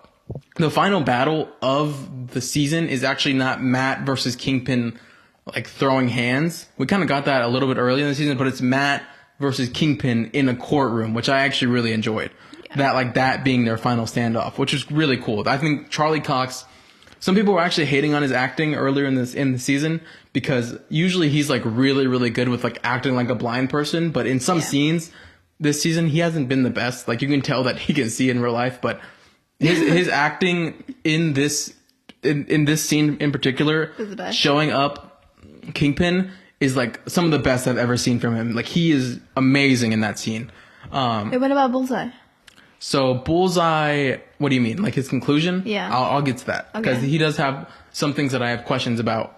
the final battle of the season is actually not Matt versus Kingpin like throwing hands. We kind of got that a little bit early in the season, but it's Matt versus Kingpin in a courtroom, which I actually really enjoyed. That being their final standoff, which is really cool. I think Charlie Cox, some people were actually hating on his acting earlier in the season because usually he's like really, really good with like acting like a blind person, but in some scenes this season he hasn't been the best. Like you can tell that he can see in real life, but his acting in this scene in particular, Is the best. showing up Kingpin is like some of the best I've ever seen from him. Like he is amazing in that scene. Hey, what about Bullseye? So Bullseye, what do you mean? Like his conclusion? Yeah. I'll get to that because Okay. he does have some things that I have questions about.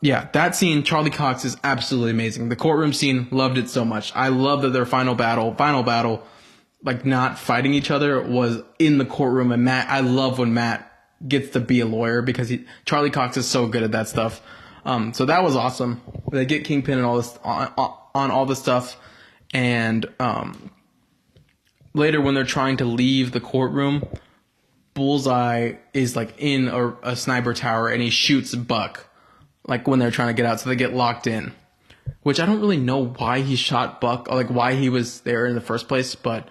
Yeah, that scene, Charlie Cox is absolutely amazing. The courtroom scene, loved it so much. I love that their final battle, like not fighting each other, was in the courtroom. And I love when Matt gets to be a lawyer because Charlie Cox is so good at that stuff. So that was awesome. They get Kingpin and all this on all the stuff, and later when they're trying to leave the courtroom, Bullseye is like in a sniper tower and he shoots Buck like when they're trying to get out, so they get locked in, which I don't really know why he shot Buck or like why he was there in the first place, but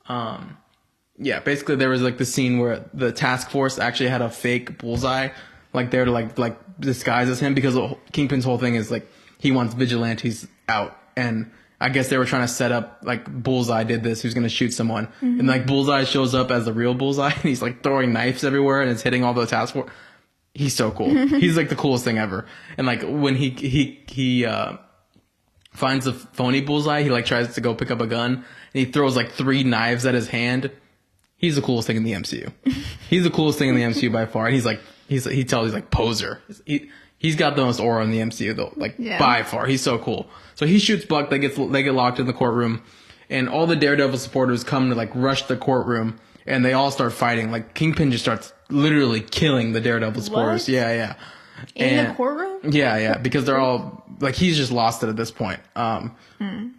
yeah, basically there was like the scene where the task force actually had a fake Bullseye like there to like disguise as him, because Kingpin's whole thing is like he wants vigilantes out, and I guess they were trying to set up like Bullseye did this, who's gonna shoot someone, and like Bullseye shows up as the real Bullseye, and he's like throwing knives everywhere and it's hitting all the task force. He's so cool. He's like the coolest thing ever. And like when he finds the phony Bullseye, he like tries to go pick up a gun and he throws like 3 knives at his hand. He's the coolest thing in the MCU. He's the coolest thing in the MCU by far. And he's like poser. He's got the most aura in the MCU though, like by far. He's so cool. So he shoots Buck. They get locked in the courtroom, and all the Daredevil supporters come to like rush the courtroom, and they all start fighting. Like Kingpin just starts literally killing the Daredevil supporters. What? Yeah. In the courtroom? Yeah, because they're all like, he's just lost it at this point. And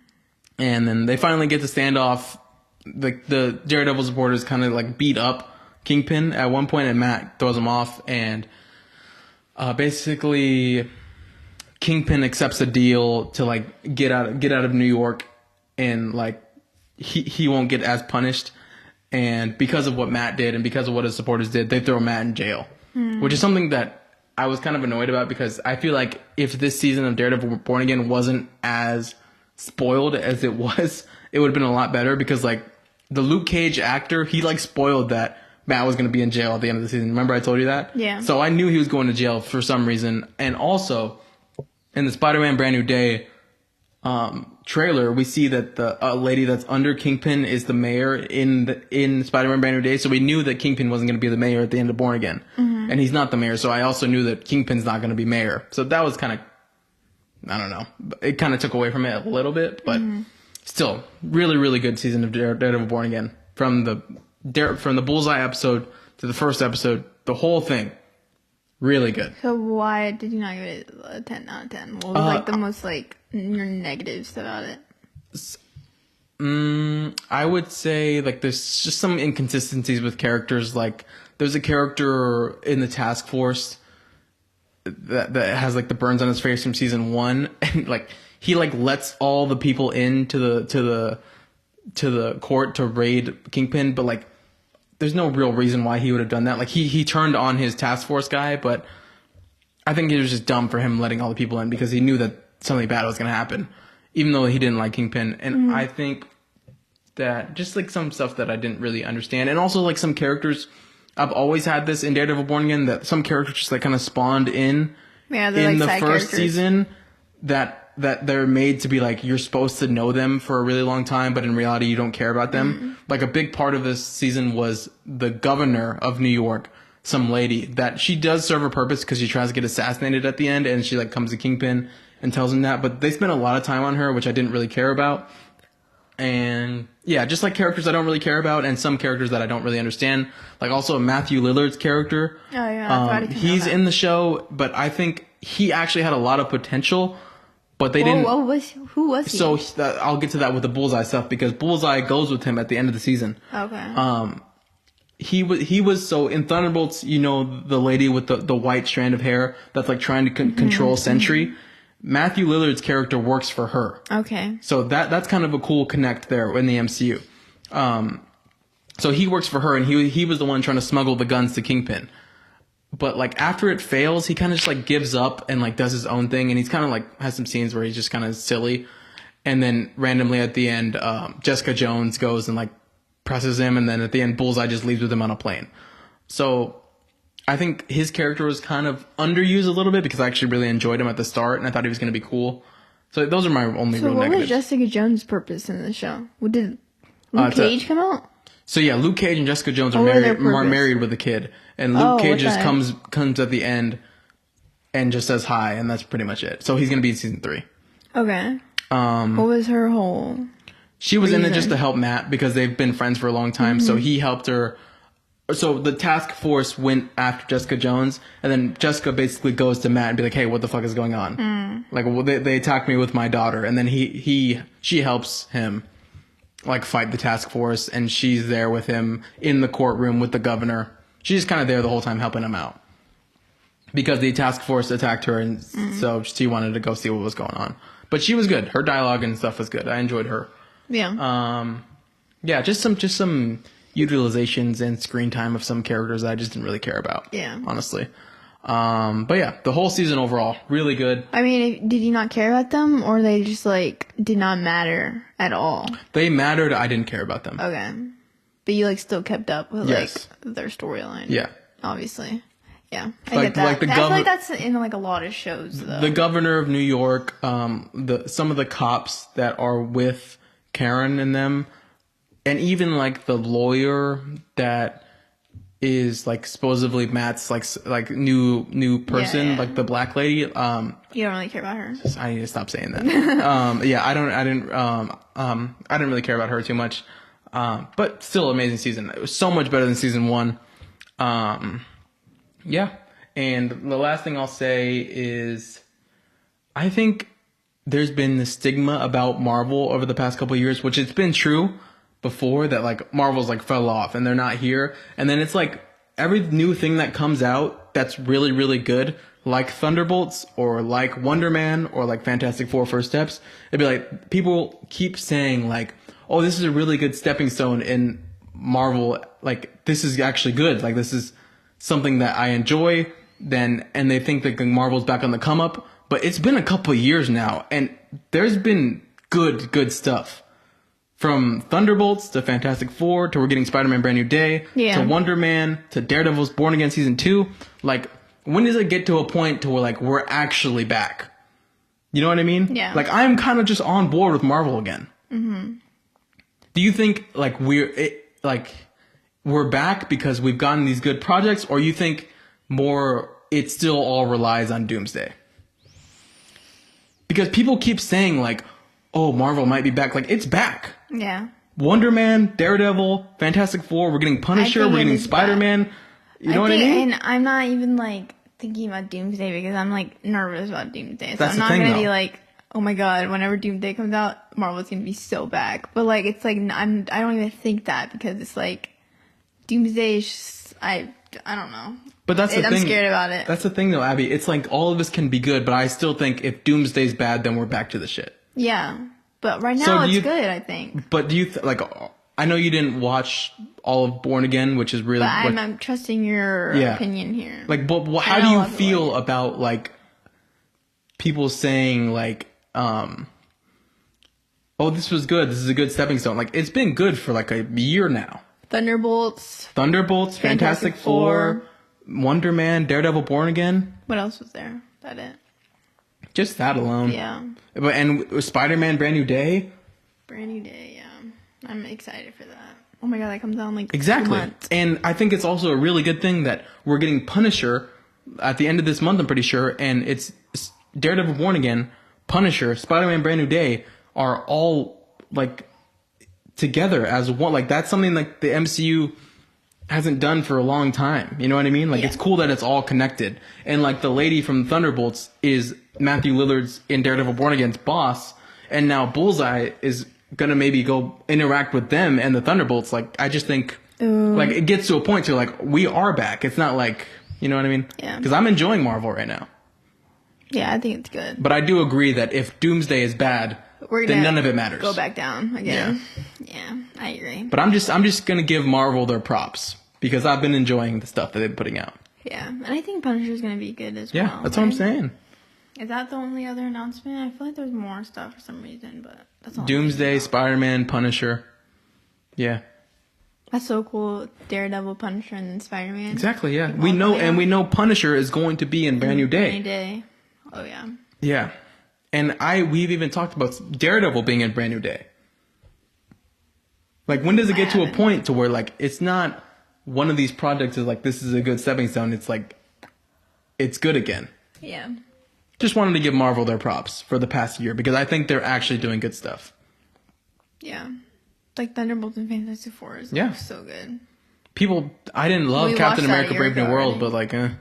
then they finally get to stand off. The Daredevil supporters kind of like beat up Kingpin at one point, and Matt throws him off, and basically Kingpin accepts a deal to like get out of New York, and like he won't get as punished. And because of what Matt did and because of what his supporters did, they throw Matt in jail, which is something that I was kind of annoyed about, because I feel like if this season of Daredevil Born Again wasn't as spoiled as it was, it would have been a lot better, because like the Luke Cage actor, he like spoiled that Matt was going to be in jail at the end of the season. Remember I told you that? Yeah. So I knew he was going to jail for some reason. And also in the Spider-Man Brand New Day trailer, we see that the lady that's under Kingpin is the mayor in Spider-Man Brand New Day. So we knew that Kingpin wasn't going to be the mayor at the end of Born Again. And he's not the mayor. So I also knew that Kingpin's not going to be mayor. So that was kind of, I don't know. It kind of took away from it a little bit, but still, really, really good season of Daredevil Born Again. From the Bullseye episode to the first episode, the whole thing, really good. So why did you not give it a 10 out of 10? What was like the most like your negatives about it? I would say like there's just some inconsistencies with characters. Like there's a character in the task force that has like the burns on his face from season 1, and like he like lets all the people into the court to raid Kingpin, but like there's no real reason why he would have done that. Like he turned on his task force guy, but I think it was just dumb for him letting all the people in, because he knew that something bad was going to happen, even though he didn't like Kingpin. And I think that just like some stuff that I didn't really understand, and also like some characters, I've always had this in Daredevil Born Again, that some characters just like kind of spawned in like the side first characters. season that they're made to be like, you're supposed to know them for a really long time, but in reality you don't care about them. Like a big part of this season was the governor of New York, some lady that she does serve a purpose, because she tries to get assassinated at the end, and she like comes to Kingpin and tells him that, but they spent a lot of time on her, which I didn't really care about. And yeah, just like characters I don't really care about, and some characters that I don't really understand. Like also Matthew Lillard's character. Oh yeah, he's in the show, but I think he actually had a lot of potential, but they didn't. Who was he? So I'll get to that with the Bullseye stuff, because Bullseye goes with him at the end of the season. Okay. He was so in Thunderbolts, you know, the lady with the white strand of hair that's like trying to control Sentry. Matthew Lillard's character works for her. Okay. So that's kind of a cool connect there in the MCU. So he works for her, and he was the one trying to smuggle the guns to Kingpin. But like after it fails, he kind of just like gives up and like does his own thing, and he's kind of like has some scenes where he's just kind of silly. And then randomly at the end, Jessica Jones goes and like presses him, and then at the end Bullseye just leaves with him on a plane. So I think his character was kind of underused a little bit, because I actually really enjoyed him at the start, and I thought he was going to be cool. So those are my only real negatives. So what was Jessica Jones' purpose in the show? Did Luke Cage come out? So yeah, Luke Cage and Jessica Jones are married with a kid, and Luke Cage just comes at the end and just says hi, and that's pretty much it. So he's going to be in season 3. Okay. What was her whole? She was in it just to help Matt, because they've been friends for a long time. So he helped her. So the task force went after Jessica Jones, and then Jessica basically goes to Matt and be like, "Hey, what the fuck is going on? Like, well, they attacked me with my daughter," and then she helps him like fight the task force, and she's there with him in the courtroom with the governor. She's kind of there the whole time helping him out, because the task force attacked her, and so she wanted to go see what was going on. But she was good. Her dialogue and stuff was good. I enjoyed her. Yeah. Yeah, just some utilizations and screen time of some characters that I just didn't really care about. Yeah. Honestly. But yeah, the whole season overall, really good. I mean, did you not care about them, or they just like did not matter at all? They mattered. I didn't care about them. Okay. But you like still kept up with like their storyline. Yeah. Obviously. Yeah. I Like- get that. like the I feel like that's in like a lot of shows though. The governor of New York, some of the cops that are with Karen and them, and even like the lawyer that is like supposedly Matt's like new person, Yeah. like the black lady. You don't really care about her. I need to stop saying that. Yeah, I didn't really care about her too much. But still amazing season. It was so much better than season 1. Yeah. And the last thing I'll say is, I think there's been the stigma about Marvel over the past couple of years, which it's been true before, that like Marvel's like fell off and they're not here. And then it's like every new thing that comes out that's really, really good, like Thunderbolts or like Wonder Man or like Fantastic Four First Steps, it'd be like people keep saying like, oh, this is a really good stepping stone in Marvel. Like, this is actually good. Like, this is something that I enjoy. And they think that Marvel's back on the come up. But it's been a couple of years now, and there's been good stuff. From Thunderbolts to Fantastic Four to we're getting Spider-Man Brand New Day to Wonder Man to Daredevil's Born Again Season 2. Like, when does it get to a point to where like we're actually back? You know what I mean? Yeah. Like, I'm kind of just on board with Marvel again. Mm-hmm. Do you think like we're back because we've gotten these good projects, or you think more it still all relies on Doomsday? Because people keep saying like, oh, Marvel might be back. Like, it's back. Yeah. Wonder Man, Daredevil, Fantastic Four, we're getting Punisher, we're getting Spider-Man. You know what I mean? And I'm not even like thinking about Doomsday because I'm like nervous about Doomsday. So That's I'm the not thing, going to though. be like, oh my God, whenever Doomsday comes out, Marvel's going to be so back. But like, it's like, I don't even think that because it's like, Doomsday is just, I don't know. But that's the thing. I'm scared about it. That's the thing, though, Abby. It's like all of us can be good, but I still think if Doomsday's bad, then we're back to the shit. Yeah. But right So now do it's you- good, I think. But do you like? I know you didn't watch all of Born Again, which is really. But I'm trusting your opinion here. Like, but how I do know a you lot of people feel like it. about like people saying like, oh, this was good. This is a good stepping stone. Like, it's been good for like a year now. Thunderbolts. Fantastic Four, Wonder Man, Daredevil, Born Again. What else was there? That it? Just that alone. Yeah. But and Spider-Man Brand New Day. Brand New Day, yeah. I'm excited for that. Oh my God, that comes out in like Exactly. 2 months. And I think it's also a really good thing that we're getting Punisher at the end of this month, I'm pretty sure. And it's Daredevil Born Again, Punisher, Spider-Man Brand New Day are all like together as one. Like, that's something like the MCU hasn't done for a long time. You know what I mean? Like, Yeah. it's cool that it's all connected. And like the lady from Thunderbolts is Matthew Lillard's in Daredevil Born Again's boss. And now Bullseye is gonna maybe go interact with them and the Thunderbolts. Like, I just think like it gets to a point to like we are back. It's not like, you know what I mean? Yeah. Because I'm enjoying Marvel right now. Yeah, I think it's good. But I do agree that if Doomsday is bad, We're then gonna none of it matters. Go back down again. Yeah, I agree. But I'm just gonna give Marvel their props because I've been enjoying the stuff that they've been putting out. Yeah, and I think Punisher's gonna be good as well. Yeah, that's what I'm right? saying. Is that the only other announcement? I feel like there's more stuff for some reason, but that's all. Doomsday, Spider-Man, Punisher. Yeah, That's so cool. Daredevil, Punisher, and then Spider-Man. exactly. Yeah, Like, we all know, coming and out. we know Punisher is going to be in Brand New Brand New Day. Day. Oh yeah. Yeah, and we've even talked about Daredevil being in Brand New Day. Like, when does it get to a haven't. point to where like it's not one of these projects is like this is a good stepping stone? It's like it's good again. Yeah. Just wanted to give Marvel their props for the past year because I think they're actually doing good stuff. Yeah. Like Thunderbolts and Fantastic Four is Yeah. so good. People, I didn't love We Captain watched that America: a year Brave New ago World, already. but like, no,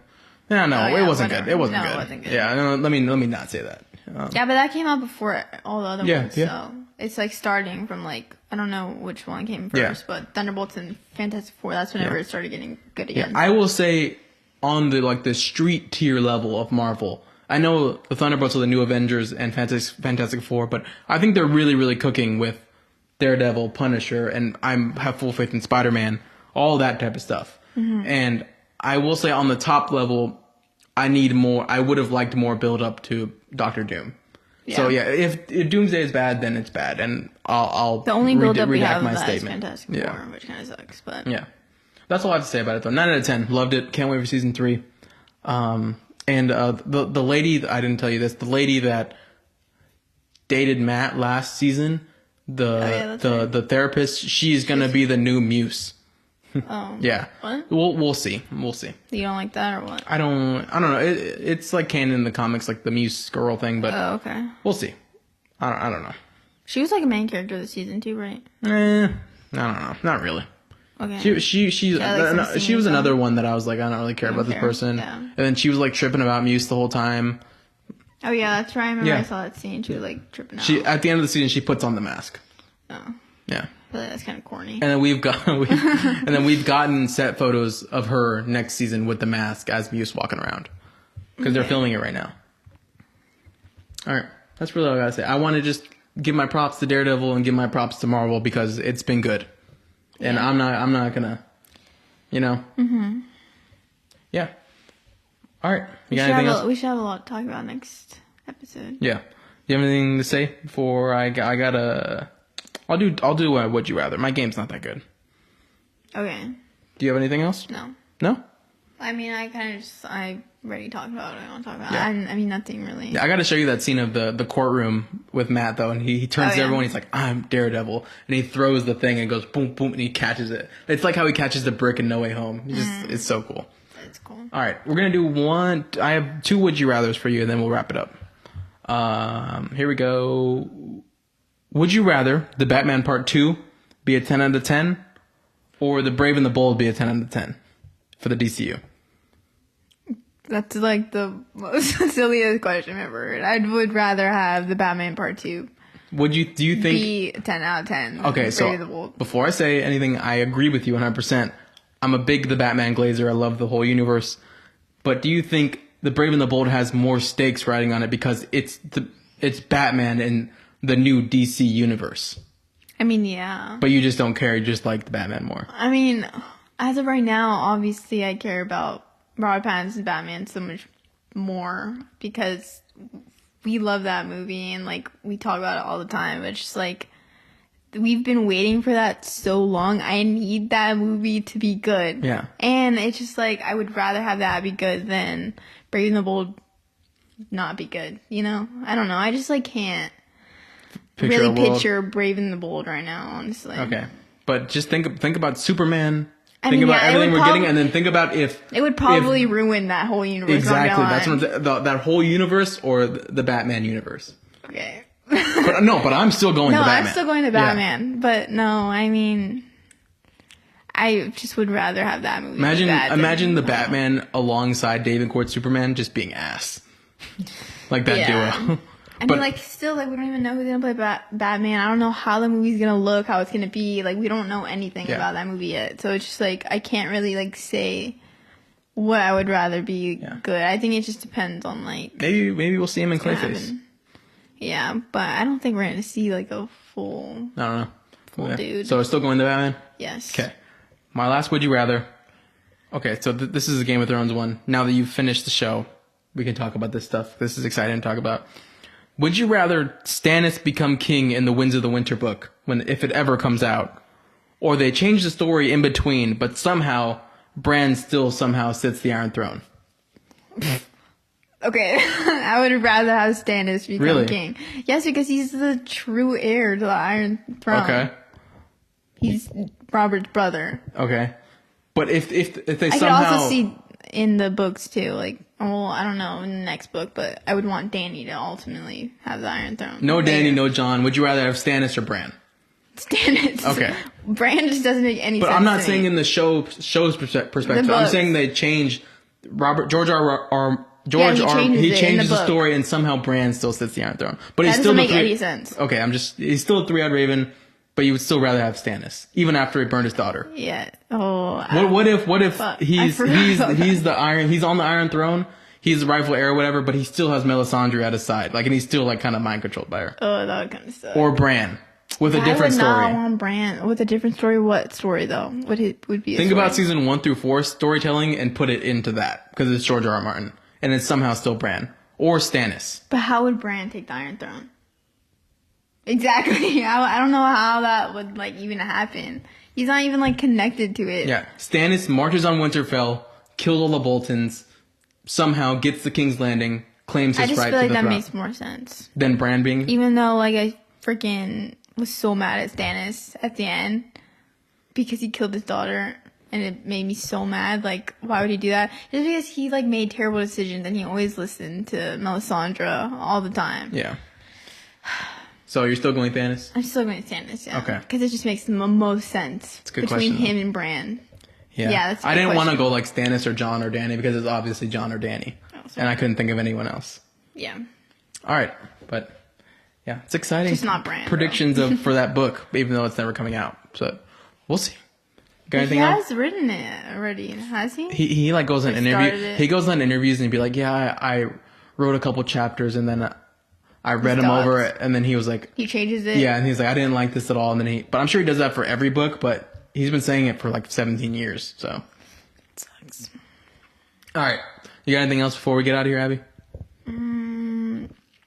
Oh, it yeah, wasn't whatever. good. It wasn't No, good. it wasn't good. Yeah, no, let me not say that. Yeah, but that came out before all the other Yeah, ones. yeah. So it's like starting from like I don't know which one came Yeah. first, but Thunderbolts and Fantastic Four. That's whenever it started getting good Yeah, again. I will say on the street tier level of Marvel, I know the Thunderbolts are the new Avengers and Fantastic Four, but I think they're really, really cooking with Daredevil, Punisher, and I have full faith in Spider-Man, all that type of stuff. Mm-hmm. And I will say on the top level, I need more. I would have liked more build up to Doctor Doom. So yeah, if Doomsday is bad, then it's bad, and I'll the only build up we redact have my of that is statement. Fantastic Yeah. Four, which kind of sucks. But Yeah. That's all I have to say about it, though. 9 out of 10. Loved it. Can't wait for season 3. And the lady, I didn't tell you this, the lady that dated Matt last season, that's right. the therapist, she's going to be the new Muse. oh Yeah. What? We'll see. We'll see. You don't like that or what? I don't know. It's like canon in the comics, like the Muse girl thing, but Oh, okay. we'll see. I don't know. She was like a main character this season too, right? I don't know. Not really. Okay. She was another one that I was like, I don't really care about this person. Yeah. And then she was like tripping about Muse the whole time. Oh yeah, that's right. I remember Yeah. I saw that scene. She was like tripping out. She at the end of the season she puts on the mask. Oh, Yeah. I feel like that's kind of corny. And then we've gotten set photos of her next season with the mask as Muse walking around because they're filming it right now. All right, that's really all I gotta say. I want to just give my props to Daredevil and give my props to Marvel because it's been good, and Yeah. I'm not gonna, you know. Mm-hmm. Yeah. All right. You got anything else? We should have a lot to talk about next episode. Yeah. You have anything to say before I gotta? I'll do Would You Rather. My game's not that good. Okay. Do you have anything else? No. No? I mean, I already talked about what I want to talk about. Yeah. I mean, nothing really. Yeah, I gotta show you that scene of the courtroom with Matt though, and he turns to everyone. He's like, "I'm Daredevil," and he throws the thing and goes boom boom, and he catches it. It's like how he catches the brick in No Way Home. It's so cool. It's cool. All right, we're gonna do one. I have 2 Would You Rather's for you, and then we'll wrap it up. Here we go. Would you rather the Batman Part 2 be a 10 out of 10, or the Brave and the Bold be a 10 out of 10 for the DCU? That's like the most silliest question I've ever heard. I would rather have the Batman Part 2 Do you think be a 10 out of 10. Okay, Brave so and the Bold. before I say anything, I agree with you 100%. I'm a big The Batman glazer. I love the whole universe. But do you think The Brave and the Bold has more stakes riding on it because it's Batman in the new DC universe? I mean, yeah. But you just don't care. You just like the Batman more. I mean, as of right now, obviously I care about Robert Pattinson's Batman so much more because we love that movie and like we talk about it all the time. It's just like we've been waiting for that so long. I need that movie to be good. Yeah. And it's just like I would rather have that be good than Brave and the Bold not be good. You know? I don't know. I just like can't picture Brave and the Bold right now, honestly. Okay. But just think about Superman. I Think mean, about yeah, everything we're getting, and then think about if it would probably ruin that whole universe. exactly. That's what that whole universe or the Batman universe. Okay. But I'm still going to Batman. I'm still going to Batman. Yeah. But no, I mean, I just would rather have that movie. Imagine the Batman alongside David Court Superman just being ass. Like that duo. I mean, like, still, like, we don't even know who's gonna play Batman. I don't know how the movie's gonna look, how it's gonna be. Like, we don't know anything about that movie yet. So it's just, like, I can't really, like, say what I would rather be good. I think it just depends on, like... Maybe we'll see him in Clayface. Yeah, but I don't think we're gonna see, like, a full... I don't know. Full dude. So it's still going to Batman? Yes. Okay. My last Would You Rather. Okay, so this is a Game of Thrones one. Now that you've finished the show, we can talk about this stuff. This is exciting to talk about. Would you rather Stannis become king in the Winds of the Winter book, if it ever comes out, or they change the story in between, but somehow Bran still somehow sits the Iron Throne? Okay, I would rather have Stannis become king. Yes, because he's the true heir to the Iron Throne. Okay. He's Robert's brother. Okay. But if they I somehow... I could also see in the books too, like, well, I don't know in the next book, but I would want Dany to ultimately have the Iron Throne. No Dany, no Jon. Would you rather have Stannis or Bran? Stannis. Okay. Bran just doesn't make any sense. But I'm not saying in the show's perspective. I'm saying they changed George he changes the story and somehow Bran still sits the Iron Throne. But that doesn't make any sense. Okay, he's still a 3-eyed raven, but you would still rather have Stannis, even after he burned his daughter. Yeah. Oh. What if he's on the Iron Throne, he's the rightful heir or whatever, but he still has Melisandre at his side, like, and he's still like kind of mind controlled by her. Oh, that would kind of suck. Or Bran with a different story. I would not want Bran with a different story. What story though? What would be? Think about season 1 through 4 storytelling and put it into that because it's George R.R. Martin, and it's somehow still Bran or Stannis. But how would Bran take the Iron Throne? Exactly. I don't know how that would like even happen. He's not even like connected to it. Yeah. Stannis marches on Winterfell, kills all the Boltons, somehow gets the King's Landing, claims his right to the throne. I just feel like that makes more sense. Than Bran being... Even though like I freaking was so mad at Stannis at the end because he killed his daughter and it made me so mad. Like, why would he do that? Just because he like made terrible decisions and he always listened to Melisandre all the time. Yeah. So you're still going Stannis? I'm still going Stannis, yeah. Okay. Because it just makes the most sense It's a good between question, him and Bran. Yeah, that's a I good didn't want to question. go like Stannis or Jon or Dany because it's obviously Jon or Dany, so- and I couldn't think of anyone else. Yeah. All right, but yeah, it's exciting. Just not Bran, Predictions for that book, even though it's never coming out. So we'll see. Got anything He else? has written it already, has he? He like goes on Like, interview. started it. He goes on interviews and he'd be like, "Yeah, I wrote a couple chapters and then I read them over it, and then he was like, He changes it. yeah, and he's like, I didn't like this at all, and then but I'm sure he does that for every book, but he's been saying it for like 17 years, so It sucks. all right. You got anything else before we get out of here, Abby?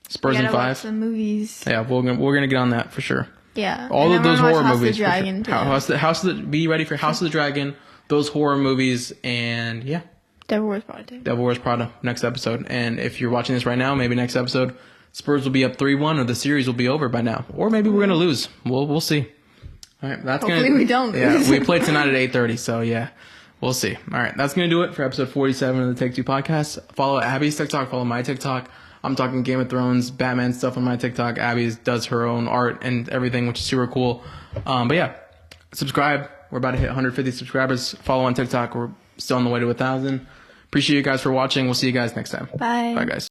Spurs in Gotta watch 5. some movies. Yeah, we're gonna get on that for sure. Yeah. All And of then those we're gonna horror watch movies. House of the Dragon, too. Be ready for House of the Dragon, those horror movies, and yeah, Devil Wears Prada too. Devil Wears Prada next episode. And if you're watching this right now, maybe next episode, Spurs will be up 3-1, or the series will be over by now, or maybe we're gonna lose. We'll see. All right, that's Hopefully we don't Yeah, lose. we play tonight at 8:30, so yeah, we'll see. All right, that's gonna do it for episode 47 of the Take Two podcast. Follow Abby's TikTok, follow my TikTok. I'm talking Game of Thrones, Batman stuff on my TikTok. Abby does her own art and everything, which is super cool. But yeah, subscribe. We're about to hit 150 subscribers. Follow on TikTok. We're still on the way to 1,000. Appreciate you guys for watching. We'll see you guys next time. Bye. Bye, guys.